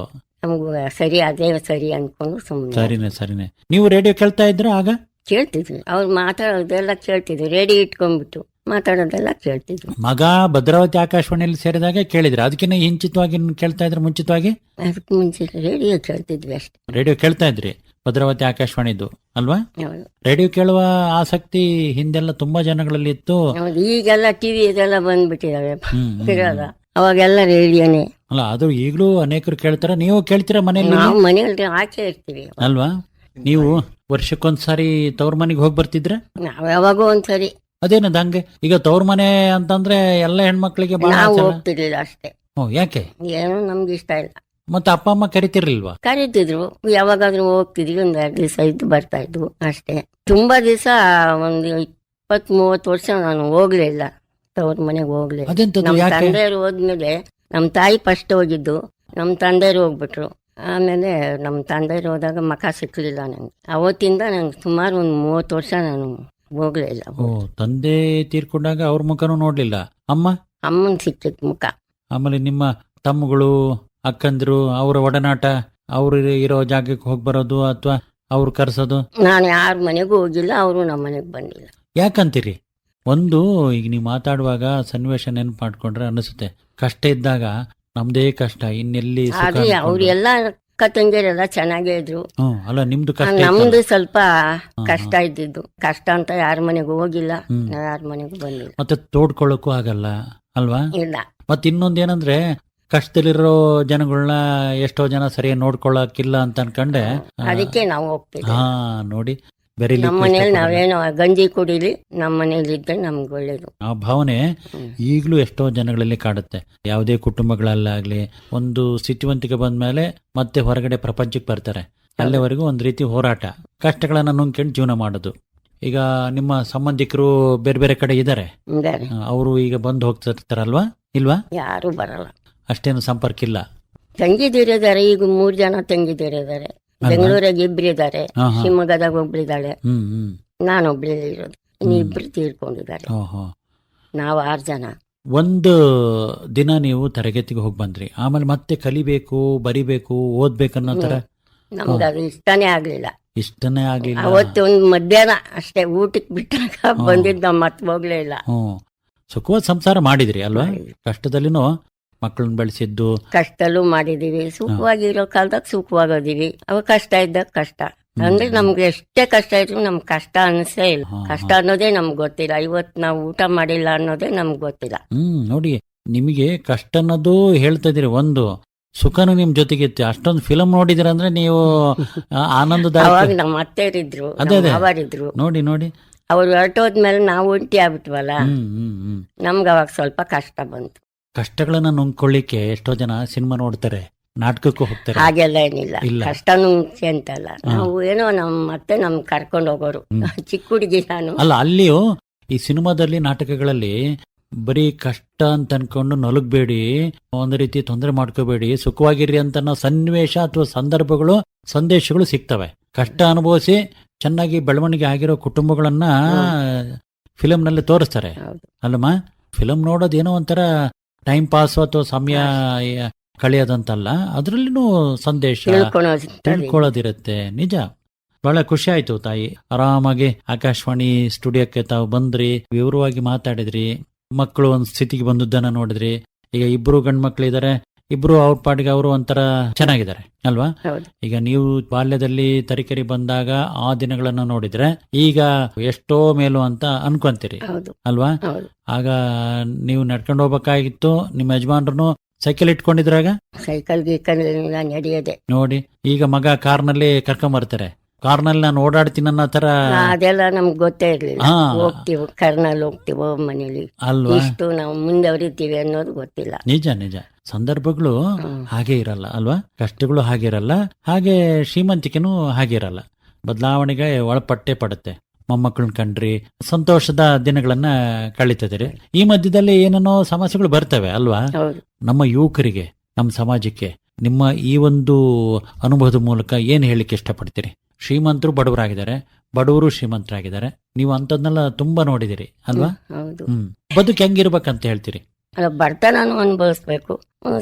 ನಮಗೂ. ಸರಿ, ಅದೇ ಸರಿ ಅನ್ಕೊಂಡು ಸುಮ್ಮನೆ. ಸರಿನೇ. ನೀವು ರೇಡಿಯೋ ಕೇಳ್ತಾ ಇದ್ರ ಆಗ? ಕೇಳ್ತಿದ್ವಿ. ಅವ್ರು ಮಾತಾಡೋದೆಲ್ಲ ಕೇಳ್ತಿದ್ವಿ. ರೇಡಿಯೋ ಇಟ್ಕೊಂಡ್ಬಿಟ್ಟು ಮಾತಾಡೋದೆಲ್ಲ ಕೇಳ್ತಿದ್ವಿ. ಮಗ ಭದ್ರಾವತಿ ಆಕಾಶವಾಣಿಯಲ್ಲಿ ಸೇರಿದಾಗ ಕೇಳಿದ್ರೆ? ಅದಕ್ಕಿಂತ ಹಿಂಚಿತವಾಗಿ ಕೇಳ್ತಾ ಇದ್ರೆ? ಮುಂಚಿತವಾಗಿ? ಅದಕ್ಕೆ ಮುಂಚೆ ರೇಡಿಯೋ ಕೇಳ್ತಿದ್ವಿ ಅಷ್ಟೇ. ರೇಡಿಯೋ ಕೇಳ್ತಾ ಇದ್ರಿ ಭದ್ರಾವತಿ ಆಕಾಶವಾಣಿದು ಅಲ್ವಾ? ರೇಡಿಯೋ ಕೇಳುವ ಆಸಕ್ತಿ ಹಿಂದೆಲ್ಲ ತುಂಬಾ ಜನಗಳಲ್ಲಿ ಇತ್ತು. ಈಗೆಲ್ಲ ಟಿವಿ ಇದೆಲ್ಲ ಬಂದ್ಬಿಟ್ಟಿದಾವೆ. ಅವಾಗೆಲ್ಲ ರೇಡಿಯೋನೇ ಅಲ್ಲ. ಅದು ಈಗಲೂ ಅನೇಕರು ಕೇಳ್ತಾರ. ನೀವು ಕೇಳ್ತೀರಾ ಮನೆಯಲ್ಲಿ? ನಾವು ಮನೆಯಲ್ಲಿ ಆಚೆ ಇರ್ತೀವಿ ಅಲ್ವಾ? ನೀವು ವರ್ಷಕ್ಕೊಂದ್ಸಾರಿ ತವ್ರ ಮನೆಗೆ ಹೋಗಿ ಬರ್ತಿದ್ರ? ನಾವ್ ಯಾವಾಗೋ ಒಂದ್ಸರಿ. ಅದೇನದ ಹಂಗೆ? ಈಗ ತವ್ರ ಮನೆ ಅಂತಂದ್ರೆ ಎಲ್ಲ ಹೆಣ್ಮಕ್ಳಿಗೆ ನಾವು ಹೋಗ್ತಿರ್ಲಿಲ್ಲ ಅಷ್ಟೇ. ಯಾಕೆ? ಏನೋ ನಮ್ಗೆ ಇಷ್ಟ ಇಲ್ಲ. ಮತ್ತೆ ಅಪ್ಪ ಅಮ್ಮ ಕರಿತಿರ್ಲಿಲ್ವಾ? ಕರೀತಿದ್ರು. ಯಾವಾಗಾದ್ರೂ ಹೋಗ್ತಿದ್ವಿ. 1-2 ದಿವಸ ಇದ್ದು ಬರ್ತಾ ಇದ್ವು ಅಷ್ಟೇ. ತುಂಬಾ ದಿವಸ, ಒಂದು 20-30 ವರ್ಷ ನಾನು ಹೋಗ್ಲೇ ಇಲ್ಲ ತವ್ರ ಮನೆಗೆ. ಹೋಗ್ಲೇ. ನಮ್ ತಂದೆಯರು ಹೋದ್ಮೇಲೆ ನಮ್ ತಾಯಿ ಫಸ್ಟ್ ಹೋಗಿದ್ದು, ನಮ್ ತಂದೆಯರು ಹೋಗ್ಬಿಟ್ರು. ಆಮೇಲೆ ನಮ್ ತಂದೆಯರು ಹೋದಾಗ ಮಖ ಸಿಕ್ಲಿಲ್ಲ ನಂಗೆ. ಅವತ್ತಿಂದ ನಂಗೆ ಸುಮಾರು 30 ವರ್ಷ ನಾನು ಹೋಗ್ಲೇ ಇಲ್ಲ. ತಂದೆ ತೀರ್ಕೊಂಡಾಗ ಅವ್ರ ಮುಖನೂ ನೋಡ್ಲಿಲ್ಲ? ಅಮ್ಮನ್ ಸಿಕ್ಕಿತ್ ಮುಖ. ಆಮೇಲೆ ನಿಮ್ಮ ತಮ್ಮಗಳು, ಅಕ್ಕಂದ್ರು, ಅವರ ಒಡನಾಟ, ಅವ್ರು ಇರೋ ಜಾಗಕ್ಕೆ ಹೋಗಿ ಬರೋದು ಅಥವಾ ಅವ್ರು ಕರ್ಸೋದು? ನಾನು ಯಾರ ಮನೆಗೂ ಹೋಗಿಲ್ಲ, ಅವರು ನಮ್ಮ ಮನೆಗೆ ಬಂದಿಲ್ಲ. ಯಾಕಂತೀರಿ? ಒಂದು ಈಗ ನೀವು ಮಾತಾಡುವಾಗ ಸನ್ನಿವೇಶ ನೆನಪು ಮಾಡ್ಕೊಂಡ್ರೆ ಅನಿಸುತ್ತೆ, ಕಷ್ಟ ಇದ್ದಾಗ ನಮ್ದೇ ಕಷ್ಟ, ಇನ್ನೆಲ್ಲಿ ಸುಖ ಆದ್ರೆ ಅನ್ಕೊಂಡು. ಅವ್ರೆಲ್ಲ ಅಕ್ಕ ತಂಗಿಯರೆಲ್ಲ ಚೆನ್ನಾಗೇ ಇದ್ರು. ಅಲ್ಲ ನಿಮ್ದು ಕಷ್ಟ ನಮ್ದು ಸ್ವಲ್ಪ ಕಷ್ಟ ಇದ್ದಿದ್ದು. ಕಷ್ಟ ಅಂತ ಯಾರ ಮನೆಗೂ ಹೋಗಿಲ್ಲ, ಯಾರ ಮನೆಗೂ ಬಂದಿಲ್ಲ. ಮತ್ತೆ ತೋಡ್ಕೊಳ್ಳೋಕ್ಕೂ ಆಗಲ್ಲ ಅಲ್ವಾ? ಇಲ್ಲ. ಮತ್ತೆ ಇನ್ನೊಂದೇನಂದ್ರೆ ಕಷ್ಟದಲ್ಲಿರೋ ಜನಗಳನ್ನ ಎಷ್ಟೋ ಜನ ಸರಿಯಾಗಿ ನೋಡ್ಕೊಳ್ಳೋಕಿಲ್ಲ ಅಂತ ಅನ್ಕಂಡೆ ಅದಕ್ಕೆ ನಾವು ಹೋಗ್ತೀವಿ. ಹಾ ನೋಡಿ, ಬೆರೀಲಿ ನಮ್ಮ ಮನೇಲಿ ನಾವೇನೋ ಗಂಜಿ ಕುಡಿಲಿ, ನಮ್ಮ ಮನೇಲಿ ಇದ್ರೆ ನಮ್ಗೆ ಒಳ್ಳೇದು. ಆ ಭಾವನೆ ಈಗಲೂ ಎಷ್ಟೋ ಜನಗಳಲ್ಲಿ ಕಾಡುತ್ತೆ. ಯಾವುದೇ ಕುಟುಂಬಗಳಲ್ಲಾಗ್ಲಿ ಒಂದು ಸ್ಥಿತಿವಂತಿಕೆ ಬಂದ್ಮೇಲೆ ಮತ್ತೆ ಹೊರಗಡೆ ಪ್ರಪಂಚಕ್ಕೆ ಬರ್ತಾರೆ, ಅಲ್ಲಿವರೆಗೂ ಒಂದ್ ರೀತಿ ಹೋರಾಟ, ಕಷ್ಟಗಳನ್ನ ನುಂಗ್ಕೊಂಡು ಜೀವನ ಮಾಡೋದು. ಈಗ ನಿಮ್ಮ ಸಂಬಂಧಿಕರು ಬೇರೆ ಬೇರೆ ಕಡೆ ಇದ್ದಾರೆ, ಇದಾರೆ. ಅವರು ಈಗ ಬಂದು ಹೋಗ್ತಿರ್ತಾರಲ್ವಾ? ಇಲ್ವಾ? ಯಾರು ಬರಲ್ಲ, ಅಷ್ಟೇನು ಸಂಪರ್ಕ ಇಲ್ಲ. ತಂಗಿದಿರಿದ್ದಾರೆ, ಈಗ 3 ಜನ ತಂಗಿದಿರಿದ್ದಾರೆ. ಬೆಂಗಳೂರಾಗ 2 ಇದ್ದಾರೆ, ಹಾ, ಹಾ. ಶಿವಮೊಗ್ಗದಾಗ ಒಬ್ಳಿದ್ದಾಳೆ, ಹ್ಮ್ ನಾನೊಬ್ಳಿ ಇರೋದು. ಇನ್ನು 2 ತೀರ್ಕೊಂಡಿದ್ದಾರೆ. ಓಹೋ. ನಾವು 6 ಜನ. ಒಂದು ದಿನ ನೀವು ತರಗತಿಗೆ ಹೋಗಿ ಬಂದ್ರಿ, ಆಮೇಲೆ ಮತ್ತೆ ಕಲಿಬೇಕು, ಬರಿಬೇಕು, ಓದ್ಬೇಕನ್ನೋ ತರ ನಮ್ಗೆ ಅದು ಇಷ್ಟನೇ ಆಗ್ಲಿಲ್ಲ. ಇಷ್ಟನೇ ಆಗ್ಲಿಲ್ಲ. ಅವತ್ತು ಒಂದು ಮಧ್ಯಾಹ್ನ ಅಷ್ಟೇ ಊಟಕ್ಕೆ ಬಿಟ್ಟಾಗ ಬಂದಿದ್ದು, ನಾವು ಮತ್ತೆ ಹೋಗ್ಲೇ ಇಲ್ಲ. ಸುಖವಾದ ಸಂಸಾರ ಮಾಡಿದ್ರಿ ಅಲ್ವಾ? ಕಷ್ಟದಲ್ಲಿನೂ ಮಕ್ಕಳನ್ನ ಬೆಳೆಸಿದ್ದು. ಕಷ್ಟದಲ್ಲೂ ಮಾಡಿದೀವಿ, ಸುಖವಾಗಿರೋ ಕಾಲದಾಗ ಸುಖವಾಗೋದಿವಿ. ಅವ ಕಷ್ಟ ಇದ್ದಾಗ ಕಷ್ಟ ಅಂದ್ರೆ ನಮ್ಗೆ ಎಷ್ಟೇ ಕಷ್ಟ ಇದ್ರು ನಮ್ಗೆ ಕಷ್ಟ ಅನ್ಸೇ ಇಲ್ಲ. ಕಷ್ಟ ಅನ್ನೋದೇ ನಮ್ಗೆ ಗೊತ್ತಿಲ್ಲ. ಇವತ್ತು ನಾವು ಊಟ ಮಾಡಿಲ್ಲ ಅನ್ನೋದೇ ನಮ್ಗೆ ಗೊತ್ತಿಲ್ಲ. ನೋಡಿ, ನಿಮಗೆ ಕಷ್ಟ ಅನ್ನೋದು ಹೇಳ್ತಾ ಇದೀರಿ, ಒಂದು ಸುಖನು ನಿಮ್ ಜೊತೆಗಿತ್ತು. ಅಷ್ಟೊಂದು ಫಿಲಂ ನೋಡಿದಿರ ಅಂದ್ರೆ ನೀವು ಆನಂದದಾಯಕ. ಅವಾಗ ನಮ್ಮ ಅತ್ತೆಯರಿದ್ರು, ಅವರಿದ್ರು. ನೋಡಿ ನೋಡಿ, ಅವ್ರು ಹೊರಟೋದ್ಮೇಲೆ ನಾವು ಒಂಟಿ ಆಗ್ಬಿಟ್ವಲ್ಲ, ನಮ್ಗೆ ಅವಾಗ ಸ್ವಲ್ಪ ಕಷ್ಟ ಬಂತು. ಕಷ್ಟಗಳನ್ನ ನುಂಗ್ಕೊಳ್ಳಿಕ್ಕೆ ಎಷ್ಟೋ ಜನ ಸಿನಿಮಾ ನೋಡ್ತಾರೆ, ನಾಟಕಕ್ಕೂ ಹೋಗ್ತಾರೆ. ಹಾಗೆಲ್ಲ ಏನಿಲ್ಲ, ಕಷ್ಟನೂ ಅಂತಲ್ಲ. ನಾವು ಏನೋ ಮತ್ತೆ ನಮ್ ಕರ್ಕೊಂಡು ಹೋಗೋರು. ಚಿಕ್ಕ ಹುಡುಗಿ ನಾನು. ಅಲ್ಲ, ಅಲ್ಲಿಯೂ ಈ ಸಿನಿಮಾದಲ್ಲಿ ನಾಟಕಗಳಲ್ಲಿ ಬರೀ ಕಷ್ಟ ಅಂತ ಅನ್ಕೊಂಡು ನಲುಗ್ಬೇಡಿ, ಒಂದು ರೀತಿ ತೊಂದರೆ ಮಾಡ್ಕೋಬೇಡಿ, ಸುಖವಾಗಿರ್ರಿ ಅಂತ ಸನ್ನಿವೇಶ ಅಥವಾ ಸಂದರ್ಭಗಳು, ಸಂದೇಶಗಳು ಸಿಗ್ತವೆ. ಕಷ್ಟ ಅನುಭವಿಸಿ ಚೆನ್ನಾಗಿ ಬೆಳವಣಿಗೆ ಆಗಿರೋ ಕುಟುಂಬಗಳನ್ನ ಫಿಲಂನಲ್ಲಿ ತೋರಿಸ್ತಾರೆ ಅಲ್ಲಮ್ಮ. ಫಿಲಂ ನೋಡೋದೇನೋ ಒಂಥರ ಟೈಮ್ ಪಾಸ್ ಅಥವಾ ಸಮಯ ಕಳೆಯೋದಂತಲ್ಲ, ಅದ್ರಲ್ಲಿನೂ ಸಂದೇಶ ತಿಳ್ಕೊಳ್ಳೋದಿರುತ್ತೆ. ನಿಜ, ಬಹಳ ಖುಷಿ ಆಯ್ತು ತಾಯಿ. ಆರಾಮಾಗಿ ಆಕಾಶವಾಣಿ ಸ್ಟುಡಿಯೋಕ್ಕೆ ತಾವು ಬಂದ್ರಿ, ವಿವರವಾಗಿ ಮಾತಾಡಿದ್ರಿ, ಮಕ್ಕಳು ಒಂದ್ ಸ್ಥಿತಿಗೆ ಬಂದದ್ದನ್ನ ನೋಡಿದ್ರಿ. ಈಗ 2 ಗಂಡು ಮಕ್ಳು ಇದಾರೆ, 2 ಅವ್ರ ಪಾಟಿಗೆ ಅವರು ಒಂಥರ ಚೆನ್ನಾಗಿದ್ದಾರೆ ಅಲ್ವಾ? ಈಗ ನೀವು ಬಾಲ್ಯದಲ್ಲಿ ತರೀಕೆರೆ ಬಂದಾಗ ಆ ದಿನಗಳನ್ನ ನೋಡಿದ್ರೆ ಈಗ ಎಷ್ಟೋ ಮೇಲು ಅಂತ ಅನ್ಕೊಂತೀರಿ ಅಲ್ವಾ? ಆಗ ನೀವು ನಡ್ಕೊಂಡು ಹೋಗ್ಬೇಕಾಗಿತ್ತು, ನಿಮ್ಮ ಯಜಮಾನ್ರು ಸೈಕಲ್ ಇಟ್ಕೊಂಡಿದ್ರಾಗ ಸೈಕಲ್ ನಡೆಯದೆ ನೋಡಿ. ಈಗ ಮಗ ಕಾರ್ನಲ್ಲಿ ಕರ್ಕೊಂಬರ್ತಾರೆ, ಕಾರ್ನಲ್ಲಿ ನಾನು ಓಡಾಡ್ತೀನಿ ಅನ್ನೋ ತರ. ಅದೆಲ್ಲ ನಮ್ಗೆ ಗೊತ್ತೇ ಇರ್ಲಿಲ್ಲ. ಹೋಗ್ತೀವಿ ಕಾರ್ನಲ್ಲಿ, ಹೋಗ್ತೀವೋ ಮನೇಲಿ ಅಲ್ವಾ, ಇಷ್ಟು ನಾವು ಮುಂದವರಿತೀವಿ ಅನ್ನೋದು ಗೊತ್ತಿಲ್ಲ. ನಿಜ ನಿಜ, ಸಂದರ್ಭಗಳು ಹಾಗೆ ಇರಲ್ಲ ಅಲ್ವಾ? ಕಷ್ಟಗಳು ಹಾಗಿರಲ್ಲ, ಹಾಗೆ ಶ್ರೀಮಂತಿಕೆನೂ ಹಾಗಿರಲ್ಲ. ಬದಲಾವಣೆಗೆ ಒಳಪಟ್ಟೆ ಪಡುತ್ತೆ. ಮೊಮ್ಮಕ್ಕಳನ್ನ ಕಂಡ್ರಿ, ಸಂತೋಷದ ದಿನಗಳನ್ನ ಕಳೀತಿದ್ದೀರಿ. ಈ ಮಧ್ಯದಲ್ಲಿ ಏನೇನೋ ಸಮಸ್ಯೆಗಳು ಬರ್ತವೆ ಅಲ್ವಾ? ನಮ್ಮ ಯುವಕರಿಗೆ, ನಮ್ಮ ಸಮಾಜಕ್ಕೆ ನಿಮ್ಮ ಈ ಒಂದು ಅನುಭವದ ಮೂಲಕ ಏನ್ ಹೇಳಿಕ್ಕೆ ಇಷ್ಟಪಡ್ತೀರಿ? ಶ್ರೀಮಂತರು ಬಡವರಾಗಿದ್ದಾರೆ, ಬಡವರು ಶ್ರೀಮಂತರಾಗಿದ್ದಾರೆ, ನೀವು ಅಂತದ್ನೆಲ್ಲ ತುಂಬಾ ನೋಡಿದಿರಿ ಅಲ್ವಾ? ಬದುಕು ಹೆಂಗಿರ್ಬೇಕಂತ ಹೇಳ್ತೀರಿ? ಬಡತನೂ ಅನುಭವಿಸ್ಬೇಕು,